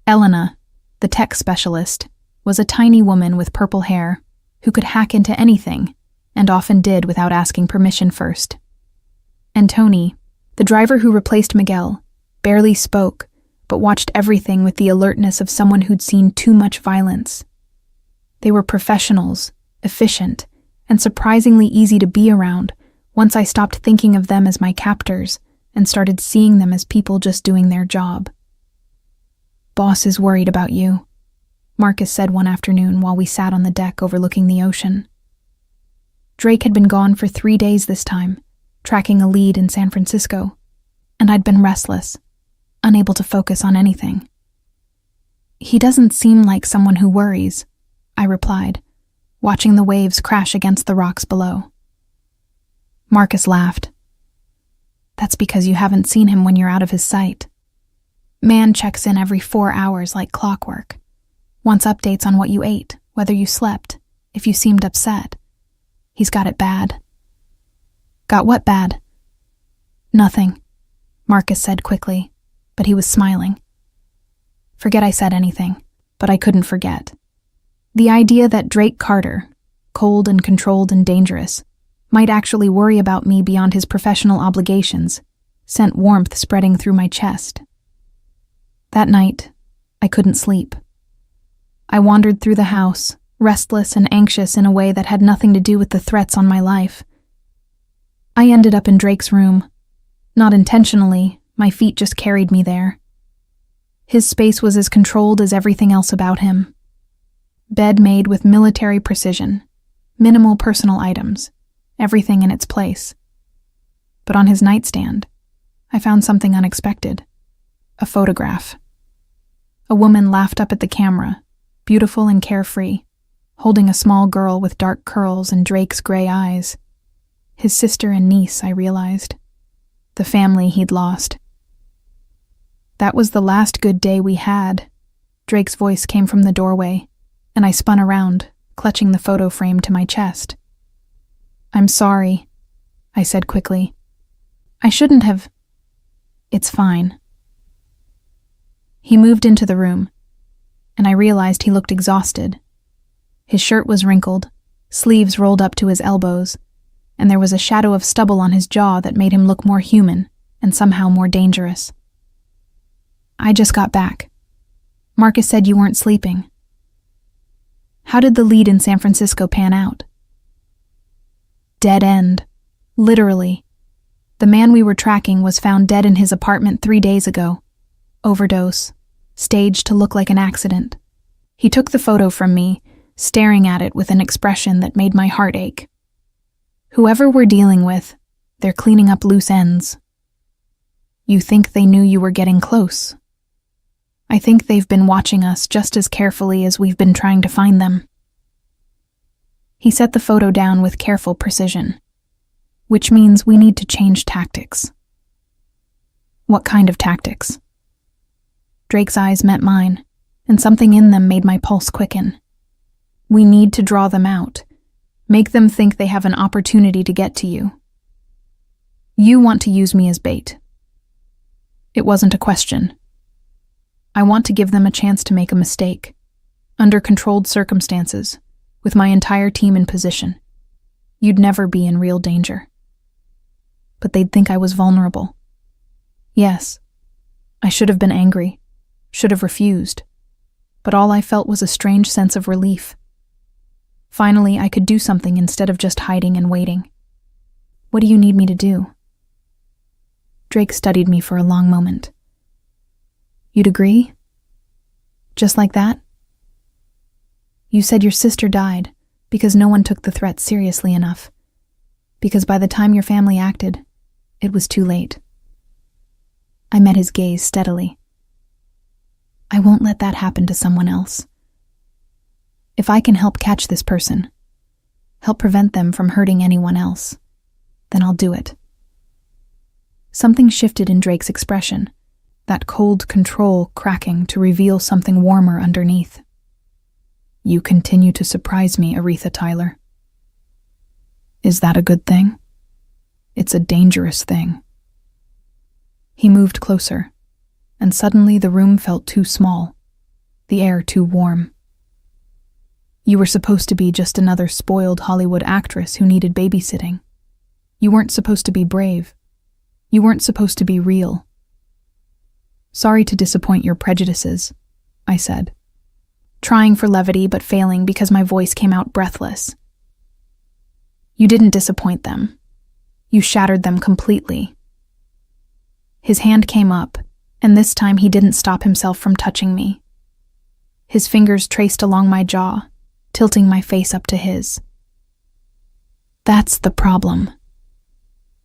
Elena, the tech specialist, was a tiny woman with purple hair who could hack into anything and often did without asking permission first. And Tony, the driver who replaced Miguel, barely spoke but watched everything with the alertness of someone who'd seen too much violence They were professionals, efficient, and surprisingly easy to be around once I stopped thinking of them as my captors and started seeing them as people just doing their job. "Boss is worried about you," Marcus said one afternoon while we sat on the deck overlooking the ocean. Drake had been gone for 3 days this time, tracking a lead in San Francisco, and I'd been restless, unable to focus on anything. "He doesn't seem like someone who worries," I replied, watching the waves crash against the rocks below. Marcus laughed. "That's because you haven't seen him when you're out of his sight. Man checks in every 4 hours like clockwork. Wants updates on what you ate, whether you slept, if you seemed upset. He's got it bad." "Got what bad?" "Nothing," Marcus said quickly, but he was smiling. Forget I said anything, but I couldn't forget. The idea that Drake Carter, cold and controlled and dangerous, might actually worry about me beyond his professional obligations sent warmth spreading through my chest. That night, I couldn't sleep. I wandered through the house, restless and anxious in a way that had nothing to do with the threats on my life. I ended up in Drake's room. Not intentionally, my feet just carried me there. His space was as controlled as everything else about him. Bed made with military precision, minimal personal items, everything in its place. But on his nightstand, I found something unexpected. A photograph. A woman laughed up at the camera, beautiful and carefree, holding a small girl with dark curls and Drake's gray eyes. His sister and niece, I realized. The family he'd lost. "That was the last good day we had," Drake's voice came from the doorway, and I spun around, clutching the photo frame to my chest. "I'm sorry," I said quickly. "I shouldn't have." "It's fine." He moved into the room, and I realized he looked exhausted. His shirt was wrinkled, sleeves rolled up to his elbows, and there was a shadow of stubble on his jaw that made him look more human and somehow more dangerous. "I just got back. Marcus said you weren't sleeping." "How did the lead in San Francisco pan out?" "Dead end. Literally. The man we were tracking was found dead in his apartment 3 days ago. Overdose. Staged to look like an accident." He took the photo from me, staring at it with an expression that made my heart ache. "Whoever we're dealing with, they're cleaning up loose ends." "You think they knew you were getting close?" "I think they've been watching us just as carefully as we've been trying to find them." He set the photo down with careful precision. "Which means we need to change tactics." "What kind of tactics?" Drake's eyes met mine, and something in them made my pulse quicken. "We need to draw them out. Make them think they have an opportunity to get to you. You want to use me as bait." It wasn't a question. I want to give them a chance to make a mistake, under controlled circumstances, with my entire team in position. You'd never be in real danger. But they'd think I was vulnerable. Yes, I should have been angry, should have refused, but all I felt was a strange sense of relief. Finally, I could do something instead of just hiding and waiting. "What do you need me to do?" Drake studied me for a long moment. "You'd agree? Just like that?" "You said your sister died because no one took the threat seriously enough. Because by the time your family acted, it was too late." I met his gaze steadily. "I won't let that happen to someone else. If I can help catch this person, help prevent them from hurting anyone else, then I'll do it." Something shifted in Drake's expression, that cold control cracking to reveal something warmer underneath. "You continue to surprise me, Aretha Tyler." "Is that a good thing?" "It's a dangerous thing." He moved closer, and suddenly the room felt too small, the air too warm. "You were supposed to be just another spoiled Hollywood actress who needed babysitting. You weren't supposed to be brave. You weren't supposed to be real." "Sorry to disappoint your prejudices," I said. trying for levity but failing because my voice came out breathless. You didn't disappoint them. You shattered them completely. His hand came up, and this time he didn't stop himself from touching me. His fingers traced along my jaw, tilting my face up to his. That's the problem.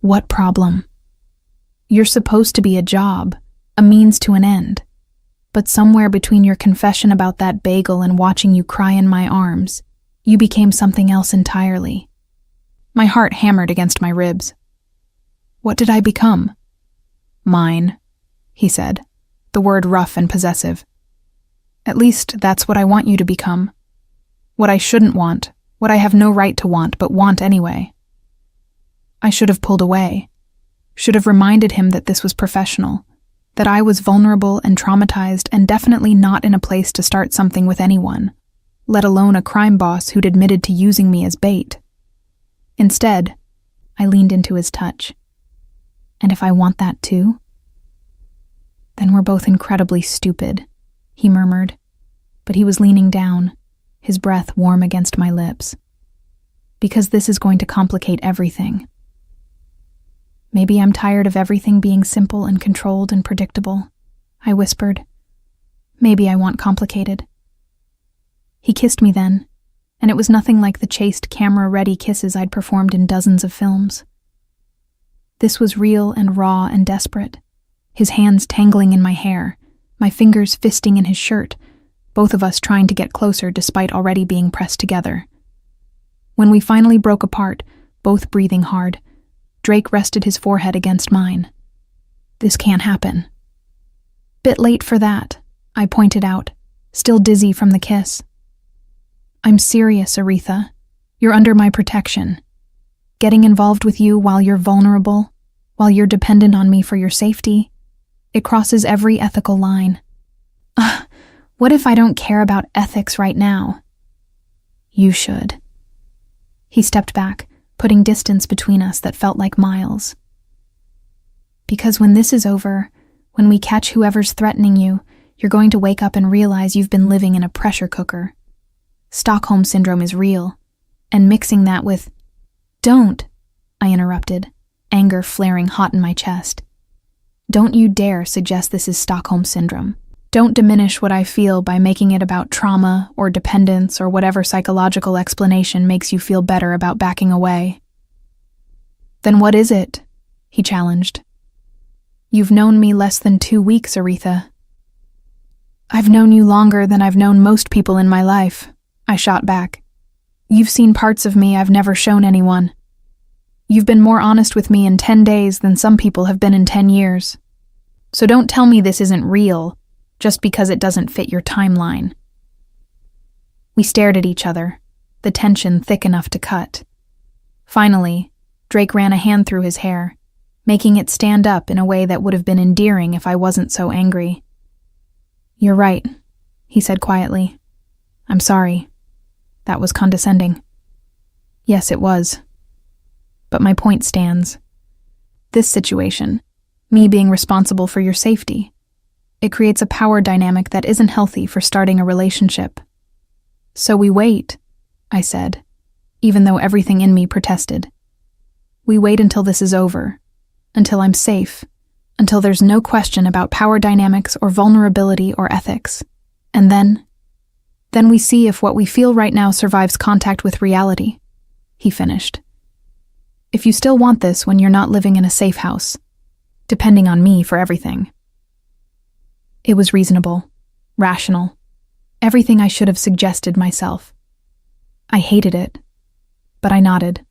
What problem? You're supposed to be a job, a means to an end. But somewhere between your confession about that bagel and watching you cry in my arms, you became something else entirely. My heart hammered against my ribs. What did I become? Mine, he said, the word rough and possessive. At least that's what I want you to become. What I shouldn't want, what I have no right to want but want anyway. I should have pulled away, should have reminded him that this was professional, that I was vulnerable and traumatized and definitely not in a place to start something with anyone, let alone a crime boss who'd admitted to using me as bait. Instead, I leaned into his touch. And if I want that too? Then we're both incredibly stupid, he murmured, but he was leaning down, his breath warm against my lips. Because this is going to complicate everything. Maybe I'm tired of everything being simple and controlled and predictable, I whispered. Maybe I want complicated. He kissed me then, and it was nothing like the chaste, camera-ready kisses I'd performed in dozens of films. This was real and raw and desperate, his hands tangling in my hair, my fingers fisting in his shirt, both of us trying to get closer despite already being pressed together. When we finally broke apart, both breathing hard, Drake rested his forehead against mine. This can't happen. Bit late for that, I pointed out, still dizzy from the kiss. I'm serious, Aretha. You're under my protection. Getting involved with you while you're vulnerable, while you're dependent on me for your safety, it crosses every ethical line. What if I don't care about ethics right now? You should. He stepped back, putting distance between us that felt like miles. Because when this is over, when we catch whoever's threatening you, you're going to wake up and realize you've been living in a pressure cooker. Stockholm Syndrome is real, and mixing that with... Don't, I interrupted, anger flaring hot in my chest. Don't you dare suggest this is Stockholm Syndrome. Don't diminish what I feel by making it about trauma or dependence or whatever psychological explanation makes you feel better about backing away. Then what is it? He challenged. You've known me less than 2 weeks, Aretha. I've known you longer than I've known most people in my life, I shot back. You've seen parts of me I've never shown anyone. You've been more honest with me in 10 days than some people have been in 10 years. So don't tell me this isn't real, just because it doesn't fit your timeline. We stared at each other, the tension thick enough to cut. Finally, Drake ran a hand through his hair, making it stand up in a way that would have been endearing if I wasn't so angry. You're right, he said quietly. I'm sorry. That was condescending. Yes, it was. But my point stands. This situation, me being responsible for your safety, it creates a power dynamic that isn't healthy for starting a relationship. So we wait, I said, even though everything in me protested. We wait until this is over, until I'm safe, until there's no question about power dynamics or vulnerability or ethics. And then we see if what we feel right now survives contact with reality, he finished. If you still want this when you're not living in a safe house, depending on me for everything. It was reasonable, rational, everything I should have suggested myself. I hated it, but I nodded.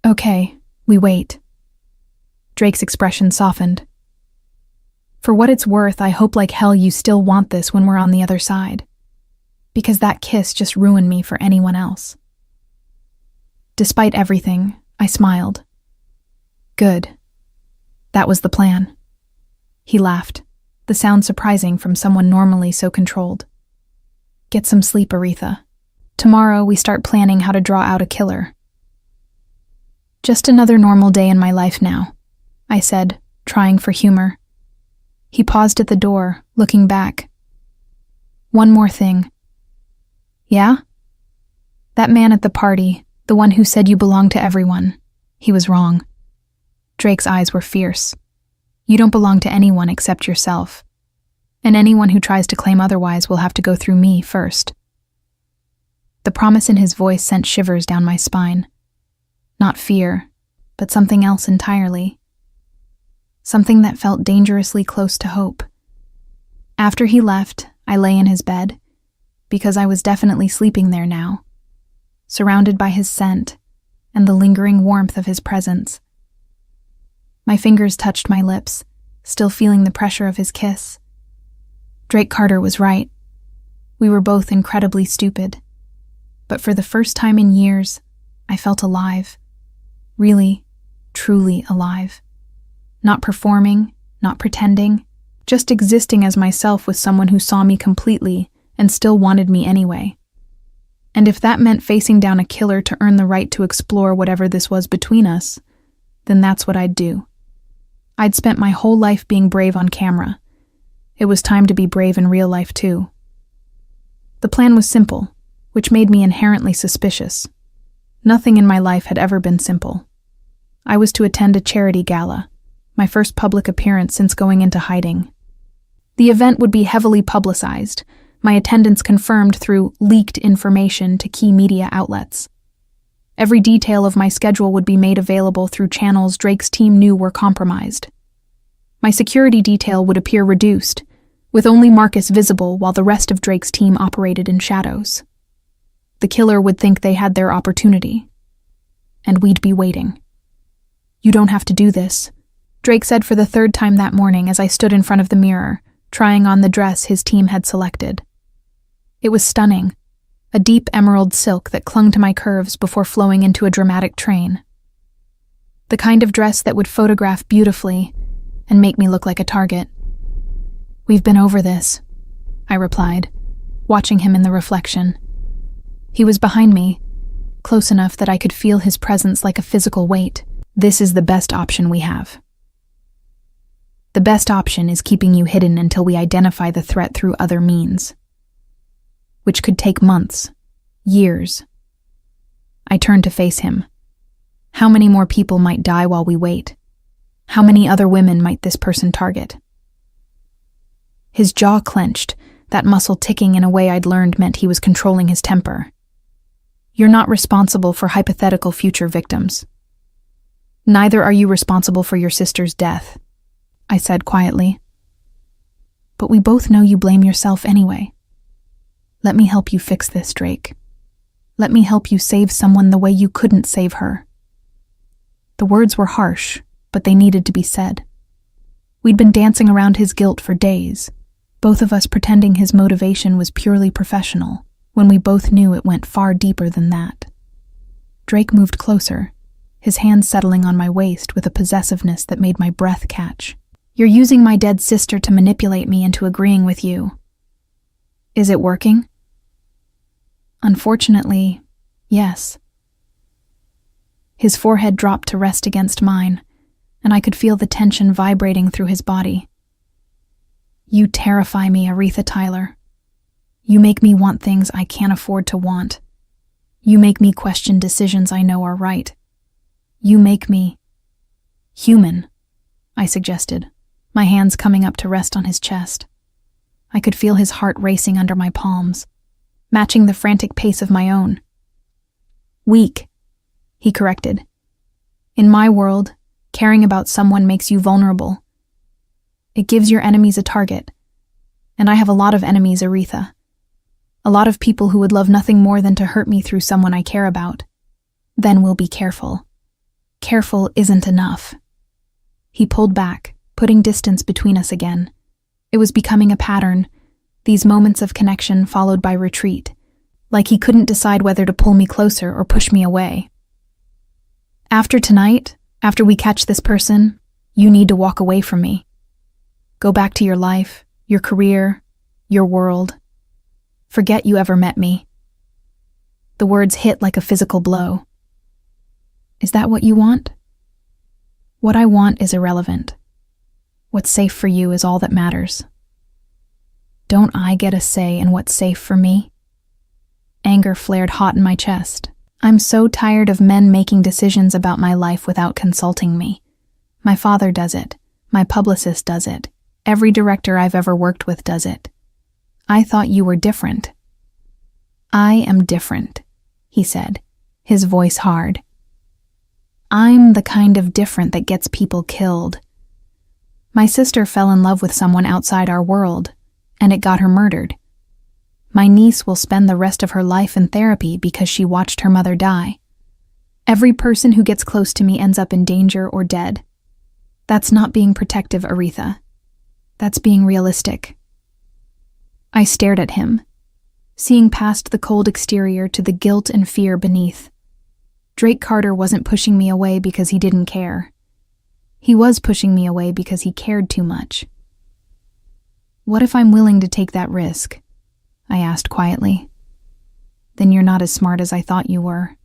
Okay, we wait. Drake's expression softened. For what it's worth, I hope like hell you still want this when we're on the other side, because that kiss just ruined me for anyone else. Despite everything, I smiled. Good. That was the plan. He laughed, the sound surprising from someone normally so controlled. Get some sleep, Aretha. Tomorrow we start planning how to draw out a killer. Just another normal day in my life now, I said, trying for humor. He paused at the door, looking back. One more thing. Yeah? That man at the party, the one who said you belong to everyone, he was wrong. Drake's eyes were fierce. You don't belong to anyone except yourself. And anyone who tries to claim otherwise will have to go through me first. The promise in his voice sent shivers down my spine. Not fear, but something else entirely. Something that felt dangerously close to hope. After he left, I lay in his bed, because I was definitely sleeping there now, surrounded by his scent and the lingering warmth of his presence. My fingers touched my lips, still feeling the pressure of his kiss. Drake Carter was right. We were both incredibly stupid. But for the first time in years, I felt alive. Really, truly alive. Not performing, not pretending, just existing as myself with someone who saw me completely and still wanted me anyway. And if that meant facing down a killer to earn the right to explore whatever this was between us, then that's what I'd do. I'd spent my whole life being brave on camera. It was time to be brave in real life too. The plan was simple, which made me inherently suspicious. Nothing in my life had ever been simple. I was to attend a charity gala, my first public appearance since going into hiding. The event would be heavily publicized, my attendance confirmed through leaked information to key media outlets. Every detail of my schedule would be made available through channels Drake's team knew were compromised. My security detail would appear reduced, with only Marcus visible while the rest of Drake's team operated in shadows. The killer would think they had their opportunity, and we'd be waiting. You don't have to do this, Drake said for the third time that morning as I stood in front of the mirror, trying on the dress his team had selected. It was stunning, a deep emerald silk that clung to my curves before flowing into a dramatic train. The kind of dress that would photograph beautifully and make me look like a target. We've been over this, I replied, watching him in the reflection. He was behind me, close enough that I could feel his presence like a physical weight. This is the best option we have. The best option is keeping you hidden until we identify the threat through other means, which could take months, years. I turned to face him. How many more people might die while we wait? How many other women might this person target? His jaw clenched, that muscle ticking in a way I'd learned meant he was controlling his temper. You're not responsible for hypothetical future victims. Neither are you responsible for your sister's death, I said quietly. But we both know you blame yourself anyway. Let me help you fix this, Drake. Let me help you save someone the way you couldn't save her. The words were harsh, but they needed to be said. We'd been dancing around his guilt for days, both of us pretending his motivation was purely professional, when we both knew it went far deeper than that. Drake moved closer, his hand settling on my waist with a possessiveness that made my breath catch. You're using my dead sister to manipulate me into agreeing with you. Is it working? Unfortunately, yes. His forehead dropped to rest against mine, and I could feel the tension vibrating through his body. You terrify me, Aretha Tyler. You make me want things I can't afford to want. You make me question decisions I know are right. You make me human, I suggested, my hands coming up to rest on his chest. I could feel his heart racing under my palms, matching the frantic pace of my own. Weak, he corrected. In my world, caring about someone makes you vulnerable. It gives your enemies a target. And I have a lot of enemies, Aretha. A lot of people who would love nothing more than to hurt me through someone I care about. Then we'll be careful. Careful isn't enough. He pulled back, putting distance between us again. It was becoming a pattern, these moments of connection followed by retreat, like he couldn't decide whether to pull me closer or push me away. After tonight, after we catch this person, you need to walk away from me. Go back to your life, your career, your world. Forget you ever met me. The words hit like a physical blow. Is that what you want? What I want is irrelevant. What's safe for you is all that matters. Don't I get a say in what's safe for me? Anger flared hot in my chest. I'm so tired of men making decisions about my life without consulting me. My father does it. My publicist does it. Every director I've ever worked with does it. I thought you were different. I am different, he said, his voice hard. I'm the kind of different that gets people killed. My sister fell in love with someone outside our world, and it got her murdered. My niece will spend the rest of her life in therapy because she watched her mother die. Every person who gets close to me ends up in danger or dead. That's not being protective, Aretha. That's being realistic. I stared at him, seeing past the cold exterior to the guilt and fear beneath. Drake Carter wasn't pushing me away because he didn't care. He was pushing me away because he cared too much. What if I'm willing to take that risk? I asked quietly. Then you're not as smart as I thought you were.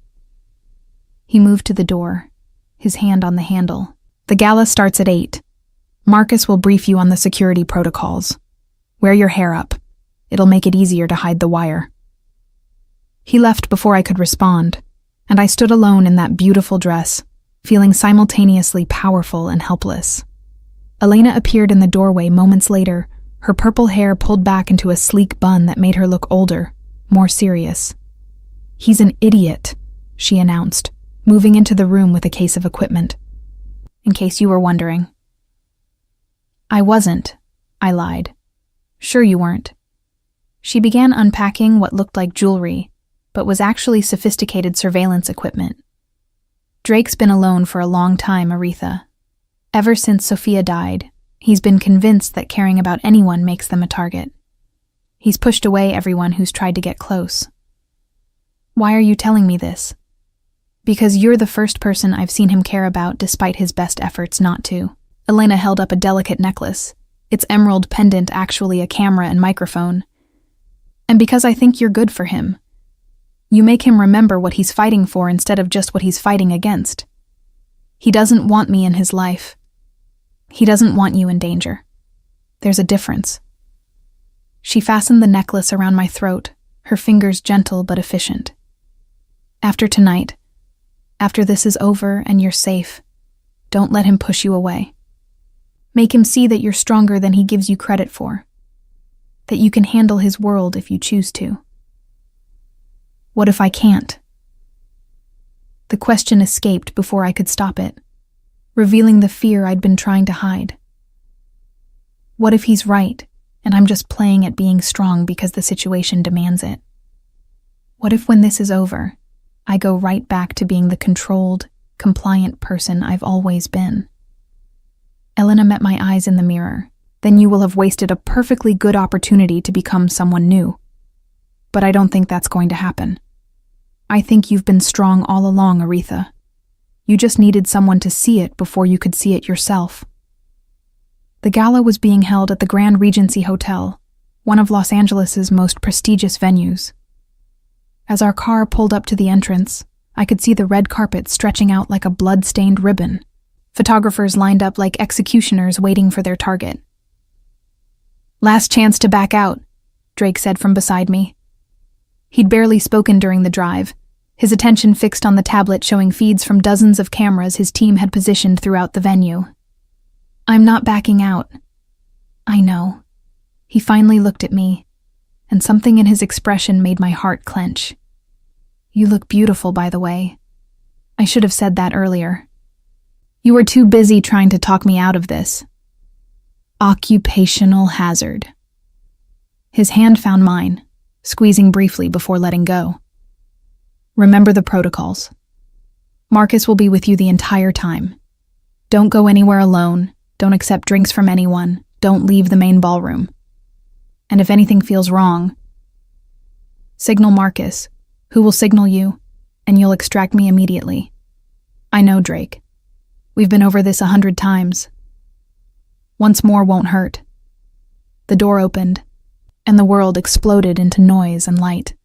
He moved to the door, his hand on the handle. The gala starts at 8. Marcus will brief you on the security protocols. Wear your hair up. It'll make it easier to hide the wire. He left before I could respond, and I stood alone in that beautiful dress, feeling simultaneously powerful and helpless. Elena appeared in the doorway moments later, her purple hair pulled back into a sleek bun that made her look older, more serious. He's an idiot, she announced, moving into the room with a case of equipment. In case you were wondering. I wasn't, I lied. Sure you weren't. She began unpacking what looked like jewelry, but was actually sophisticated surveillance equipment. Drake's been alone for a long time, Aretha. Ever since Sophia died, he's been convinced that caring about anyone makes them a target. He's pushed away everyone who's tried to get close. Why are you telling me this? Because you're the first person I've seen him care about despite his best efforts not to. Elena held up a delicate necklace, its emerald pendant actually a camera and microphone. And because I think you're good for him. You make him remember what he's fighting for instead of just what he's fighting against. He doesn't want me in his life. He doesn't want you in danger. There's a difference. She fastened the necklace around my throat, her fingers gentle but efficient. After tonight, after this is over and you're safe, don't let him push you away. Make him see that you're stronger than he gives you credit for, that you can handle his world if you choose to. What if I can't? The question escaped before I could stop it, revealing the fear I'd been trying to hide. What if he's right, and I'm just playing at being strong because the situation demands it? What if when this is over, I go right back to being the controlled, compliant person I've always been? Elena met my eyes in the mirror. Then you will have wasted a perfectly good opportunity to become someone new. But I don't think that's going to happen. I think you've been strong all along, Aretha. You just needed someone to see it before you could see it yourself. The gala was being held at the Grand Regency Hotel, one of Los Angeles's most prestigious venues. As our car pulled up to the entrance, I could see the red carpet stretching out like a blood-stained ribbon. Photographers lined up like executioners waiting for their target. "Last chance to back out," Drake said from beside me. He'd barely spoken during the drive, his attention fixed on the tablet showing feeds from dozens of cameras his team had positioned throughout the venue. "I'm not backing out." "I know." He finally looked at me, and something in his expression made my heart clench. "You look beautiful, by the way. I should have said that earlier. You were too busy trying to talk me out of this." Occupational hazard. His hand found mine, squeezing briefly before letting go. "Remember the protocols. Marcus will be with you the entire time. Don't go anywhere alone, don't accept drinks from anyone, don't leave the main ballroom. And if anything feels wrong, signal Marcus, who will signal you, and you'll extract me immediately. I know, Drake. We've been over this 100 times. Once more won't hurt." The door opened, and the world exploded into noise and light.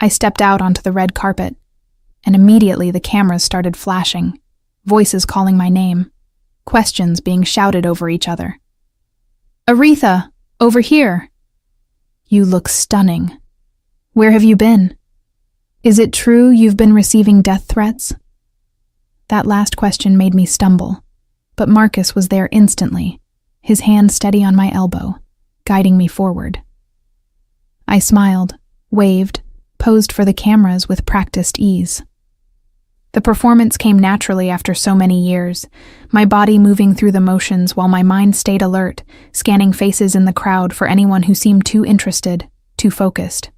I stepped out onto the red carpet, and immediately the cameras started flashing, voices calling my name, questions being shouted over each other. "Aretha, Over here. You look stunning. Where have you been? Is it true you've been receiving death threats? That last question made me stumble, but Marcus was there instantly, his hand steady on my elbow, guiding me forward. I smiled, waved, posed for the cameras with practiced ease. The performance came naturally after so many years, my body moving through the motions while my mind stayed alert, scanning faces in the crowd for anyone who seemed too interested, too focused.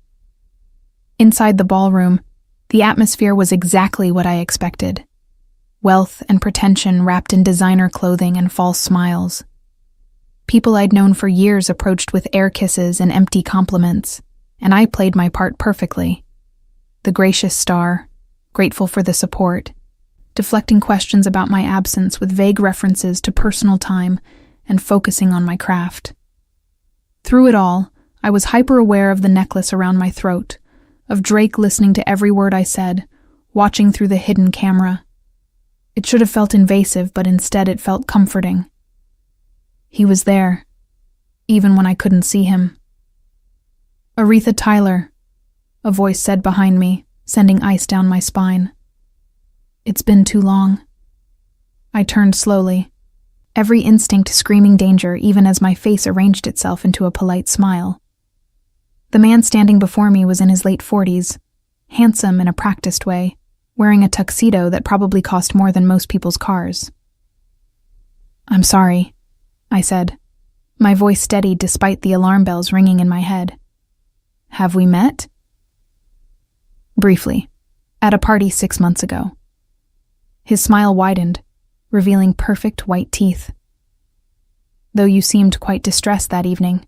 Inside the ballroom, the atmosphere was exactly what I expected. Wealth and pretension wrapped in designer clothing and false smiles. People I'd known for years approached with air kisses and empty compliments, and I played my part perfectly. The gracious star, grateful for the support, deflecting questions about my absence with vague references to personal time and focusing on my craft. Through it all, I was hyper-aware of the necklace around my throat, of Drake listening to every word I said, watching through the hidden camera. It should have felt invasive, but instead it felt comforting. He was there, even when I couldn't see him. "Aretha Tyler," a voice said behind me, sending ice down my spine. "It's been too long." I turned slowly, every instinct screaming danger even as my face arranged itself into a polite smile. The man standing before me was in his late 40s, handsome in a practiced way, wearing a tuxedo that probably cost more than most people's cars. "I'm sorry," I said, my voice steady despite the alarm bells ringing in my head. "Have we met?" "Briefly, at a party 6 months ago." His smile widened, revealing perfect white teeth. "Though you seemed quite distressed that evening.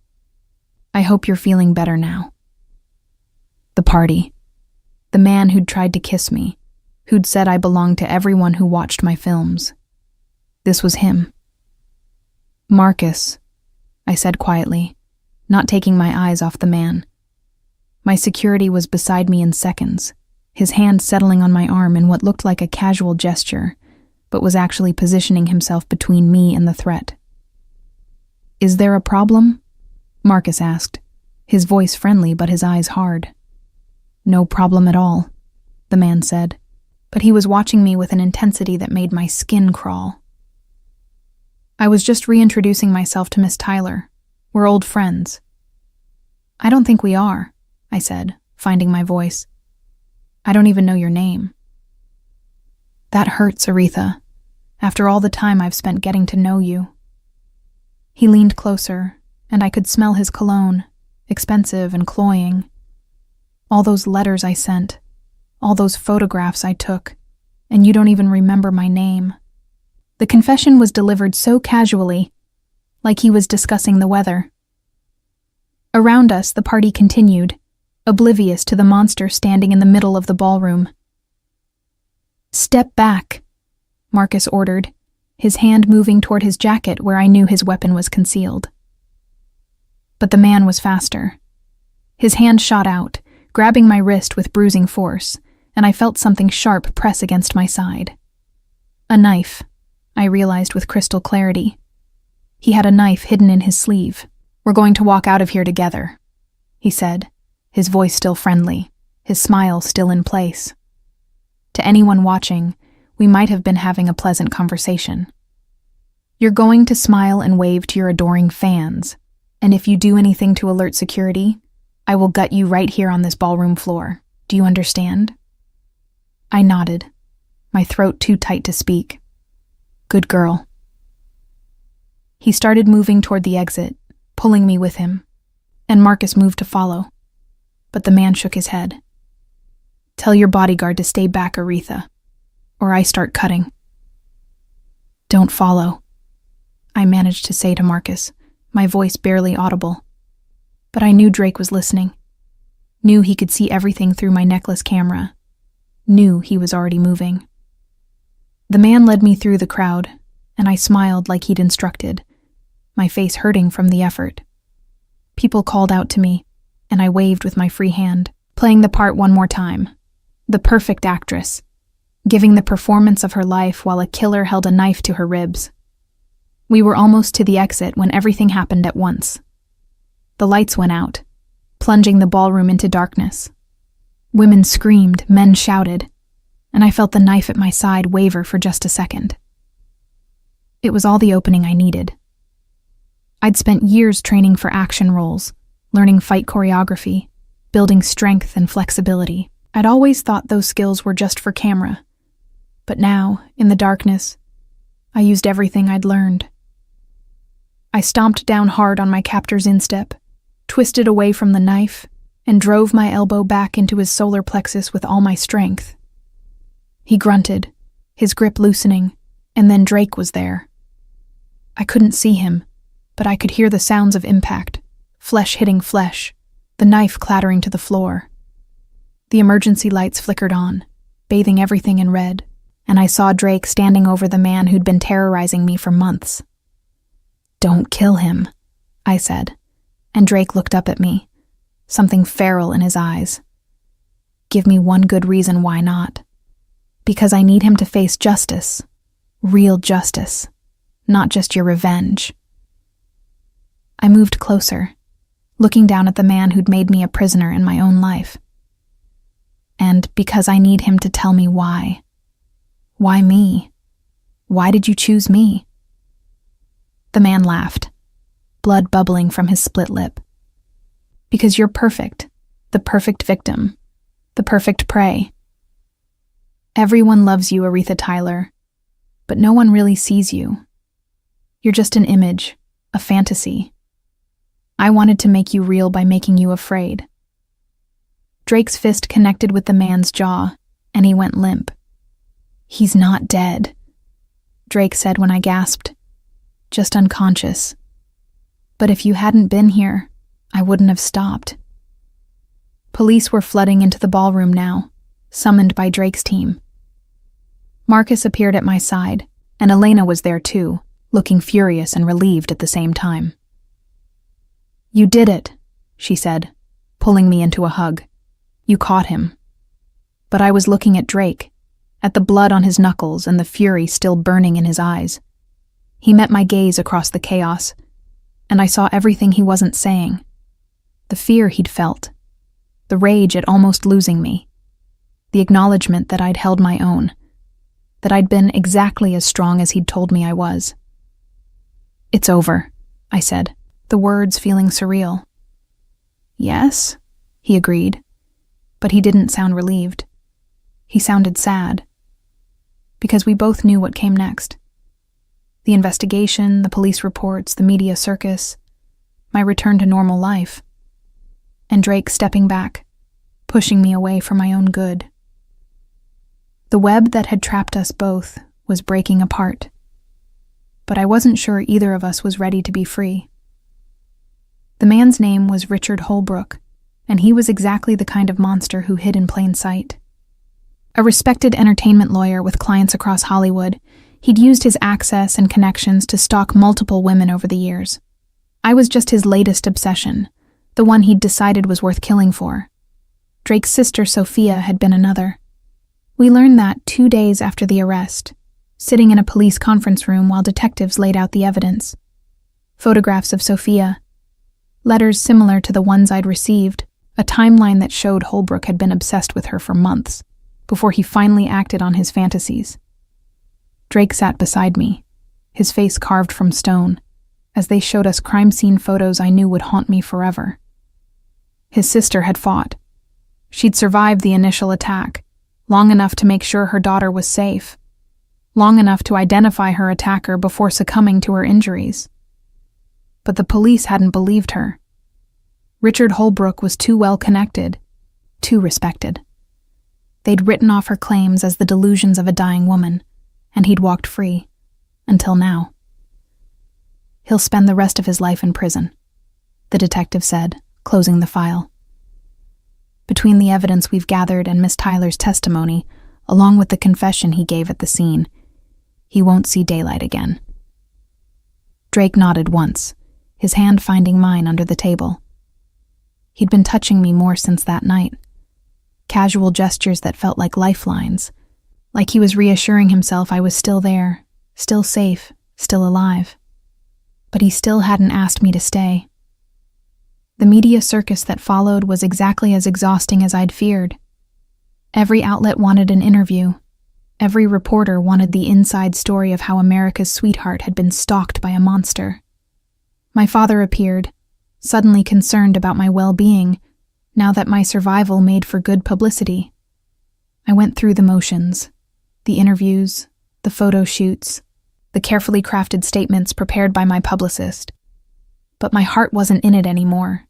I hope you're feeling better now." The party. The man who'd tried to kiss me, who'd said I belonged to everyone who watched my films. This was him. "Marcus," I said quietly, not taking my eyes off the man. My security was beside me in seconds, his hand settling on my arm in what looked like a casual gesture, but was actually positioning himself between me and the threat. "Is there a problem?" Marcus asked, his voice friendly but his eyes hard. "No problem at all," the man said, but he was watching me with an intensity that made my skin crawl. "I was just reintroducing myself to Miss Tyler. We're old friends." "I don't think we are," I said, finding my voice. "I don't even know your name." "That hurts, Aretha, after all the time I've spent getting to know you." He leaned closer, and I could smell his cologne, expensive and cloying. All those letters I sent, all those photographs I took, and you don't even remember my name. The confession was delivered so casually, like he was discussing the weather. Around us, the party continued, oblivious to the monster standing in the middle of the ballroom. "Step back," Marcus ordered, his hand moving toward his jacket where I knew his weapon was concealed. But the man was faster. His hand shot out, grabbing my wrist with bruising force, and I felt something sharp press against my side. A knife, I realized with crystal clarity. He had a knife hidden in his sleeve. "We're going to walk out of here together," he said, his voice still friendly, his smile still in place. To anyone watching, we might have been having a pleasant conversation. "You're going to smile and wave to your adoring fans, and if you do anything to alert security, I will gut you right here on this ballroom floor. Do you understand?" I nodded, my throat too tight to speak. "Good girl." He started moving toward the exit, pulling me with him, and Marcus moved to follow. But the man shook his head. "Tell your bodyguard to stay back, Aretha, or I start cutting." "Don't follow," I managed to say to Marcus, my voice barely audible. But I knew Drake was listening, knew he could see everything through my necklace camera, knew he was already moving. The man led me through the crowd, and I smiled like he'd instructed, my face hurting from the effort. People called out to me, and I waved with my free hand, playing the part one more time. The perfect actress, giving the performance of her life while a killer held a knife to her ribs. We were almost to the exit when everything happened at once. The lights went out, plunging the ballroom into darkness. Women screamed, men shouted, and I felt the knife at my side waver for just a second. It was all the opening I needed. I'd spent years training for action roles, learning fight choreography, building strength and flexibility. I'd always thought those skills were just for camera. But now, in the darkness, I used everything I'd learned. I stomped down hard on my captor's instep, twisted away from the knife, and drove my elbow back into his solar plexus with all my strength. He grunted, his grip loosening, and then Drake was there. I couldn't see him, but I could hear the sounds of impact, flesh hitting flesh, the knife clattering to the floor. The emergency lights flickered on, bathing everything in red, and I saw Drake standing over the man who'd been terrorizing me for months. "Don't kill him," I said, and Drake looked up at me, something feral in his eyes. "Give me one good reason why not. Because I need him to face justice, real justice, not just your revenge." I moved closer, looking down at the man who'd made me a prisoner in my own life. "And because I need him to tell me why. Why me? Why did you choose me?" The man laughed, blood bubbling from his split lip. "Because you're perfect, the perfect victim, the perfect prey. Everyone loves you, Aretha Tyler, but no one really sees you. You're just an image, a fantasy. I wanted to make you real by making you afraid." Drake's fist connected with the man's jaw, and he went limp. "He's not dead," Drake said when I gasped. "Just unconscious. But if you hadn't been here, I wouldn't have stopped." Police were flooding into the ballroom now, summoned by Drake's team. Marcus appeared at my side, and Elena was there too, looking furious and relieved at the same time. "You did it," she said, pulling me into a hug. "You caught him." But I was looking at Drake, at the blood on his knuckles and the fury still burning in his eyes. He met my gaze across the chaos, and I saw everything he wasn't saying. The fear he'd felt, the rage at almost losing me, the acknowledgement that I'd held my own, that I'd been exactly as strong as he'd told me I was. "It's over," I said, the words feeling surreal. "Yes," he agreed, but he didn't sound relieved. He sounded sad, because we both knew what came next. The investigation, the police reports, the media circus, my return to normal life, and Drake stepping back, pushing me away for my own good. The web that had trapped us both was breaking apart, but I wasn't sure either of us was ready to be free. The man's name was Richard Holbrook, and he was exactly the kind of monster who hid in plain sight. A respected entertainment lawyer with clients across Hollywood, he'd used his access and connections to stalk multiple women over the years. I was just his latest obsession, the one he'd decided was worth killing for. Drake's sister Sophia had been another. We learned that 2 days after the arrest, sitting in a police conference room while detectives laid out the evidence. Photographs of Sophia, letters similar to the ones I'd received, a timeline that showed Holbrook had been obsessed with her for months, before he finally acted on his fantasies. Drake sat beside me, his face carved from stone, as they showed us crime scene photos I knew would haunt me forever. His sister had fought. She'd survived the initial attack, long enough to make sure her daughter was safe, long enough to identify her attacker before succumbing to her injuries. But the police hadn't believed her. Richard Holbrook was too well connected, too respected. They'd written off her claims as the delusions of a dying woman, and he'd walked free, until now. "He'll spend the rest of his life in prison," the detective said, closing the file. "Between the evidence we've gathered and Miss Tyler's testimony, along with the confession he gave at the scene, he won't see daylight again." Drake nodded once, his hand finding mine under the table. He'd been touching me more since that night. Casual gestures that felt like lifelines, like he was reassuring himself I was still there, still safe, still alive. But he still hadn't asked me to stay. The media circus that followed was exactly as exhausting as I'd feared. Every outlet wanted an interview. Every reporter wanted the inside story of how America's sweetheart had been stalked by a monster. My father appeared, suddenly concerned about my well-being, now that my survival made for good publicity. I went through the motions, the interviews, the photo shoots, the carefully crafted statements prepared by my publicist. But my heart wasn't in it anymore.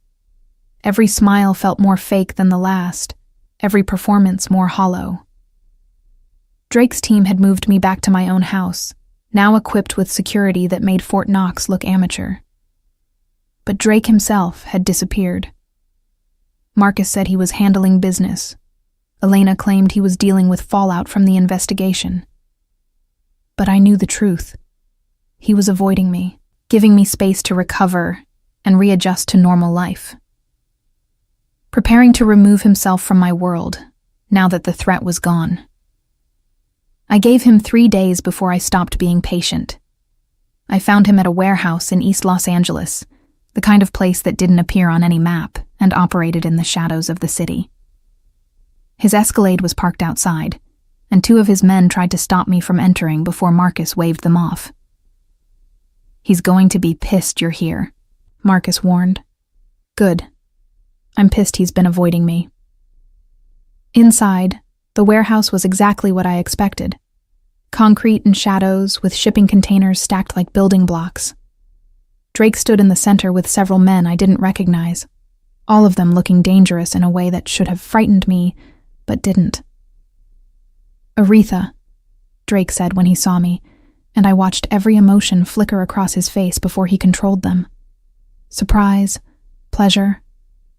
Every smile felt more fake than the last, every performance more hollow. Drake's team had moved me back to my own house, now equipped with security that made Fort Knox look amateur. But Drake himself had disappeared. Marcus said he was handling business. Elena claimed he was dealing with fallout from the investigation. But I knew the truth. He was avoiding me, giving me space to recover and readjust to normal life. Preparing to remove himself from my world, now that the threat was gone. I gave him 3 days before I stopped being patient. I found him at a warehouse in East Los Angeles, the kind of place that didn't appear on any map and operated in the shadows of the city. His Escalade was parked outside, and 2 of his men tried to stop me from entering before Marcus waved them off. "He's going to be pissed you're here," Marcus warned. "Good. I'm pissed he's been avoiding me." Inside, the warehouse was exactly what I expected. Concrete and shadows, with shipping containers stacked like building blocks. Drake stood in the center with several men I didn't recognize, all of them looking dangerous in a way that should have frightened me, but didn't. "Aretha," Drake said when he saw me, and I watched every emotion flicker across his face before he controlled them. Surprise, pleasure,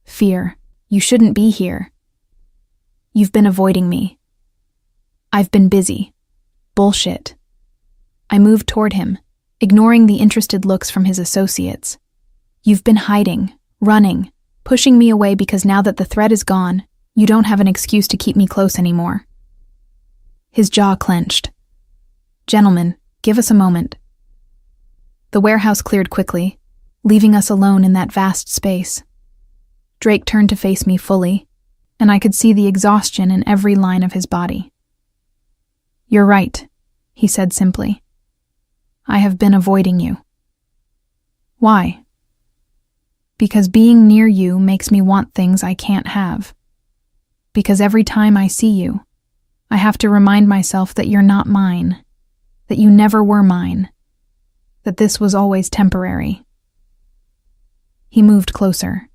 fear. "You shouldn't be here. You've been avoiding me." "I've been busy." "Bullshit." I moved toward him, ignoring the interested looks from his associates. "You've been hiding, running, pushing me away because now that the threat is gone, you don't have an excuse to keep me close anymore." His jaw clenched. "Gentlemen, give us a moment." The warehouse cleared quickly, leaving us alone in that vast space. Drake turned to face me fully, and I could see the exhaustion in every line of his body. "You're right," he said simply. "I have been avoiding you." "Why?" "Because being near you makes me want things I can't have. Because every time I see you, I have to remind myself that you're not mine, that you never were mine, that this was always temporary." He moved closer,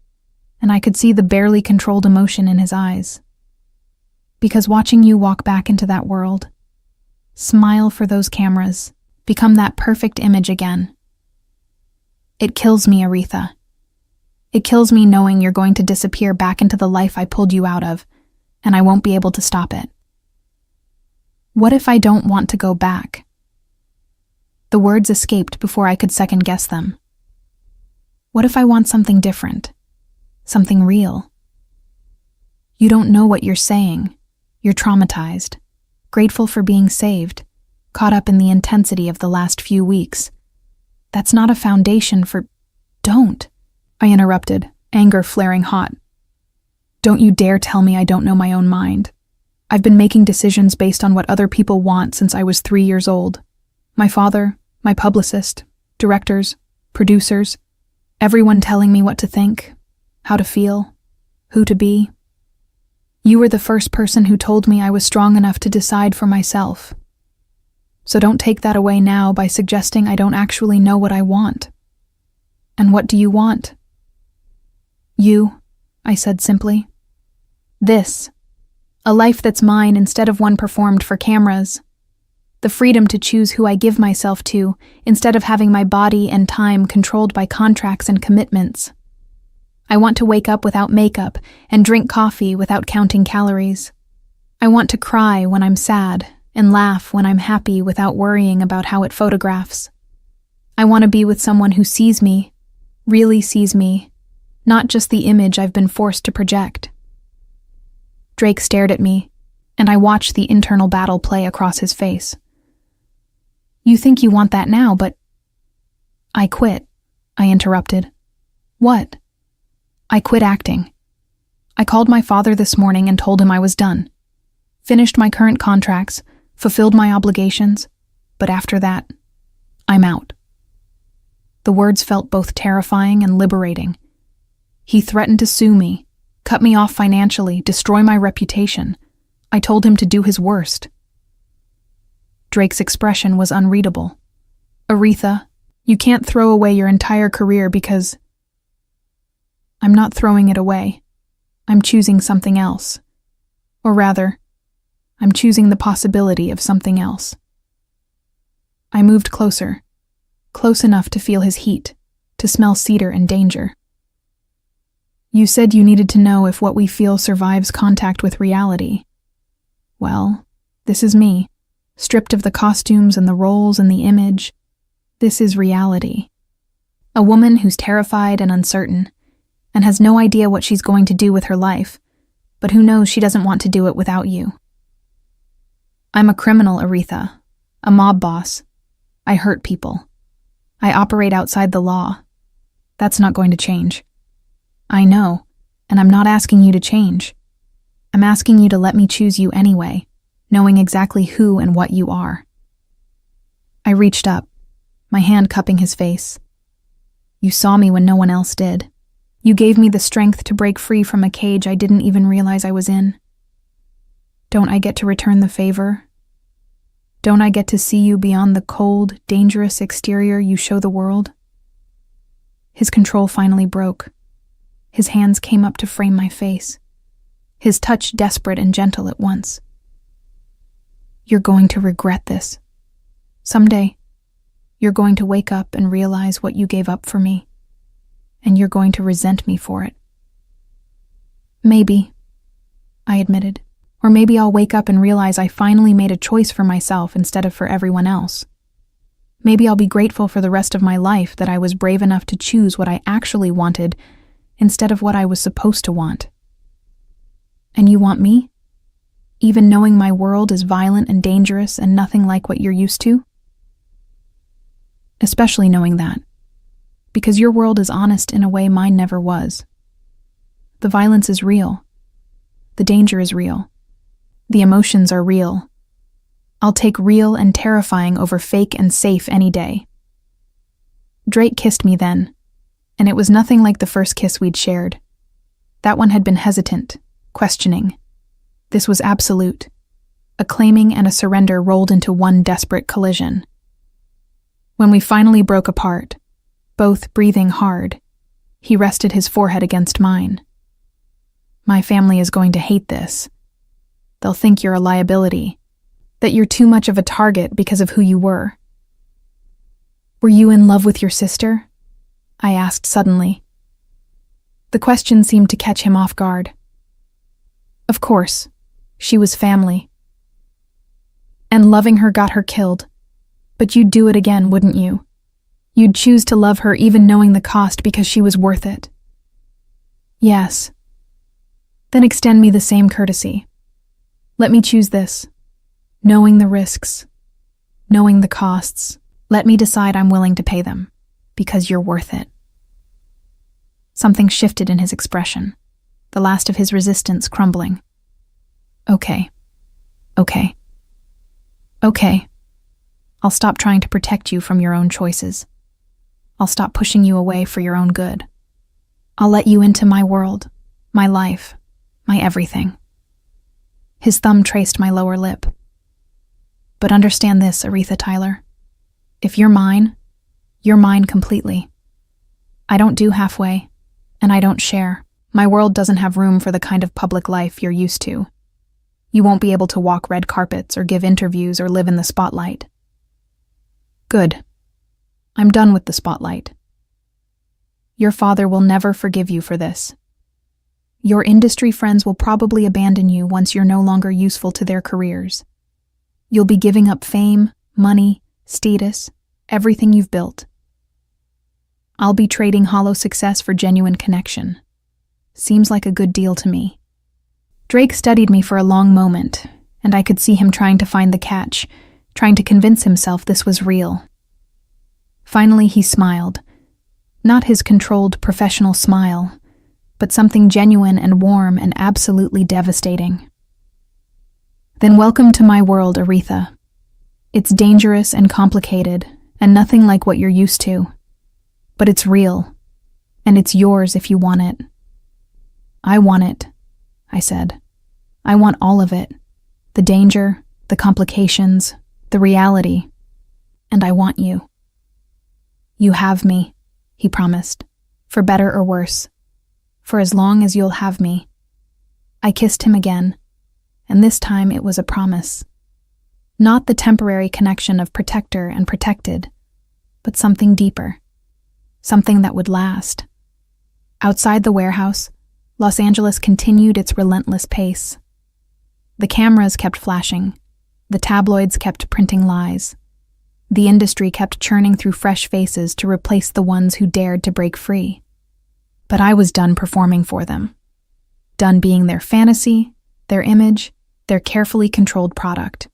and I could see the barely controlled emotion in his eyes. "Because watching you walk back into that world, smile for those cameras, become that perfect image again. It kills me, Aretha. It kills me knowing you're going to disappear back into the life I pulled you out of, and I won't be able to stop it. What if I don't want to go back?" The words escaped before I could second-guess them. What if I want something different? Something real? "You don't know what you're saying. You're traumatized, grateful for being saved, caught up in the intensity of the last few weeks. That's not a foundation for—" "Don't," I interrupted, anger flaring hot. "Don't you dare tell me I don't know my own mind. I've been making decisions based on what other people want since I was 3 years old. My father, my publicist, directors, producers, everyone telling me what to think, how to feel, who to be. You were the first person who told me I was strong enough to decide for myself. So don't take that away now by suggesting I don't actually know what I want. And what do you want?" "You," I said simply. "This. A life that's mine instead of one performed for cameras. The freedom to choose who I give myself to instead of having my body and time controlled by contracts and commitments. I want to wake up without makeup and drink coffee without counting calories. I want to cry when I'm sad and laugh when I'm happy without worrying about how it photographs. I want to be with someone who sees me, really sees me, not just the image I've been forced to project." Drake stared at me, and I watched the internal battle play across his face. "You think you want that now, but—" "I quit," I interrupted. "What?" I quit acting. I called my father this morning and told him I was done. Finished my current contracts, fulfilled my obligations, but after that, I'm out. The words felt both terrifying and liberating. He threatened to sue me, cut me off financially, destroy my reputation. I told him to do his worst. Drake's expression was unreadable. Aretha, you can't throw away your entire career because... I'm not throwing it away. I'm choosing something else. Or rather, I'm choosing the possibility of something else. I moved closer, close enough to feel his heat, to smell cedar and danger. You said you needed to know if what we feel survives contact with reality. Well, this is me, stripped of the costumes and the roles and the image. This is reality. A woman who's terrified and uncertain, and has no idea what she's going to do with her life, but who knows she doesn't want to do it without you. I'm a criminal, Aretha, a mob boss. I hurt people. I operate outside the law. That's not going to change. I know, and I'm not asking you to change. I'm asking you to let me choose you anyway, knowing exactly who and what you are. I reached up, my hand cupping his face. You saw me when no one else did. You gave me the strength to break free from a cage I didn't even realize I was in. Don't I get to return the favor? Don't I get to see you beyond the cold, dangerous exterior you show the world? His control finally broke. His hands came up to frame my face, his touch desperate and gentle at once. You're going to regret this. Someday, you're going to wake up and realize what you gave up for me, and you're going to resent me for it. Maybe, I admitted. Or maybe I'll wake up and realize I finally made a choice for myself instead of for everyone else. Maybe I'll be grateful for the rest of my life that I was brave enough to choose what I actually wanted instead of what I was supposed to want. And you want me? Even knowing my world is violent and dangerous and nothing like what you're used to? Especially knowing that, because your world is honest in a way mine never was. The violence is real. The danger is real. The emotions are real. I'll take real and terrifying over fake and safe any day. Drake kissed me then, and it was nothing like the first kiss we'd shared. That one had been hesitant, questioning. This was absolute. A claiming and a surrender rolled into one desperate collision. When we finally broke apart, both breathing hard, he rested his forehead against mine. My family is going to hate this. They'll think you're a liability, that you're too much of a target because of who you were. Were you in love with your sister? I asked suddenly. The question seemed to catch him off guard. Of course, she was family. And loving her got her killed. But you'd do it again, wouldn't you? You'd choose to love her even knowing the cost because she was worth it. Yes. Then extend me the same courtesy. Let me choose this. Knowing the risks, knowing the costs, let me decide I'm willing to pay them, because you're worth it. Something shifted in his expression, the last of his resistance crumbling. Okay. I'll stop trying to protect you from your own choices. I'll stop pushing you away for your own good. I'll let you into my world, my life, my everything. His thumb traced my lower lip. But understand this, Aretha Tyler. If you're mine completely. I don't do halfway, and I don't share. My world doesn't have room for the kind of public life you're used to. You won't be able to walk red carpets or give interviews or live in the spotlight. Good. I'm done with the spotlight. Your father will never forgive you for this. Your industry friends will probably abandon you once you're no longer useful to their careers. You'll be giving up fame, money, status, everything you've built. I'll be trading hollow success for genuine connection. Seems like a good deal to me. Drake studied me for a long moment, and I could see him trying to find the catch, trying to convince himself this was real. Finally, he smiled. Not his controlled, professional smile, but something genuine and warm and absolutely devastating. Then welcome to my world, Aretha. It's dangerous and complicated, and nothing like what you're used to. But it's real, and it's yours if you want it. I want it, I said. I want all of it. The danger, the complications, the reality. And I want you. You have me, he promised, for better or worse, for as long as you'll have me. I kissed him again, and this time it was a promise. Not the temporary connection of protector and protected, but something deeper, something that would last. Outside the warehouse, Los Angeles continued its relentless pace. The cameras kept flashing, the tabloids kept printing lies. The industry kept churning through fresh faces to replace the ones who dared to break free. But I was done performing for them. Done being their fantasy, their image, their carefully controlled product.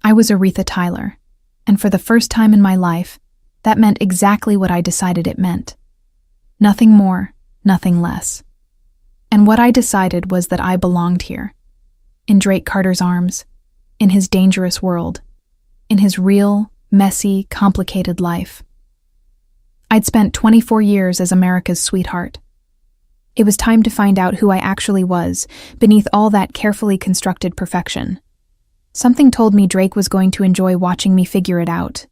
I was Aretha Tyler, and for the first time in my life, that meant exactly what I decided it meant. Nothing more, nothing less. And what I decided was that I belonged here, in Drake Carter's arms, in his dangerous world, in his real, messy, complicated life. I'd spent 24 years as America's sweetheart. It was time to find out who I actually was, beneath all that carefully constructed perfection. Something told me Drake was going to enjoy watching me figure it out,